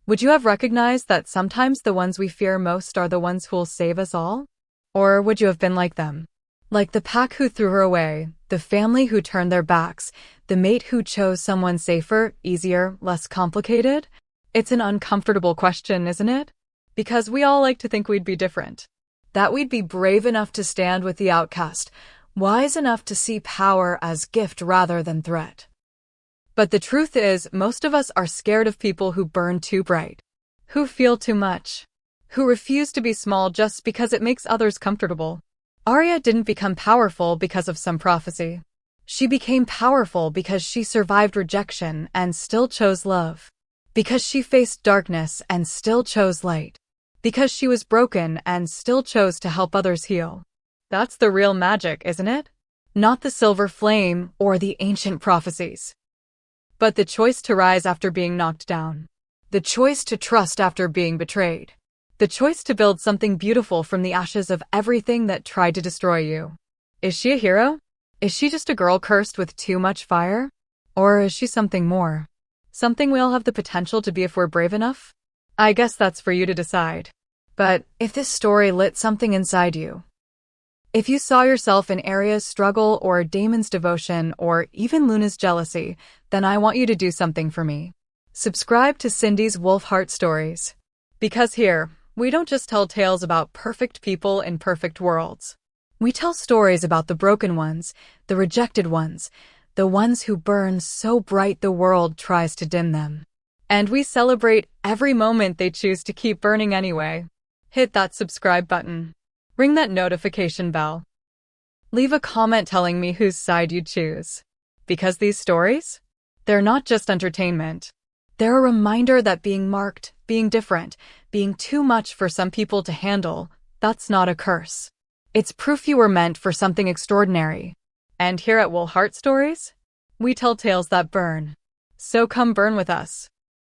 Would you have recognized that sometimes the ones we fear most are the ones who'll save us all? Or would you have been like them? Like the pack who threw her away, the family who turned their backs, the mate who chose someone safer, easier, less complicated? It's an uncomfortable question, isn't it? Because we all like to think we'd be different. That we'd be brave enough to stand with the outcast, wise enough to see power as gift rather than threat. But the truth is, most of us are scared of people who burn too bright, who feel too much, who refuse to be small just because it makes others comfortable. Arya didn't become powerful because of some prophecy. She became powerful because she survived rejection and still chose love. Because she faced darkness and still chose light. Because she was broken and still chose to help others heal. That's the real magic, isn't it? Not the silver flame or the ancient prophecies. But the choice to rise after being knocked down. The choice to trust after being betrayed. The choice to build something beautiful from the ashes of everything that tried to destroy you. Is she a hero? Is she just a girl cursed with too much fire? Or is she something more? Something we all have the potential to be if we're brave enough? I guess that's for you to decide. But if this story lit something inside you, if you saw yourself in Arya's struggle or Daemon's devotion or even Luna's jealousy, then I want you to do something for me. Subscribe to Cindy's Wolfheart Stories. Because here, we don't just tell tales about perfect people in perfect worlds. We tell stories about the broken ones, the rejected ones, the ones who burn so bright the world tries to dim them. And we celebrate every moment they choose to keep burning anyway. Hit that subscribe button. Ring that notification bell. Leave a comment telling me whose side you choose. Because these stories? They're not just entertainment. They're a reminder that being marked, being different, being too much for some people to handle, that's not a curse. It's proof you were meant for something extraordinary. And here at Wolfheart Stories, we tell tales that burn. So come burn with us.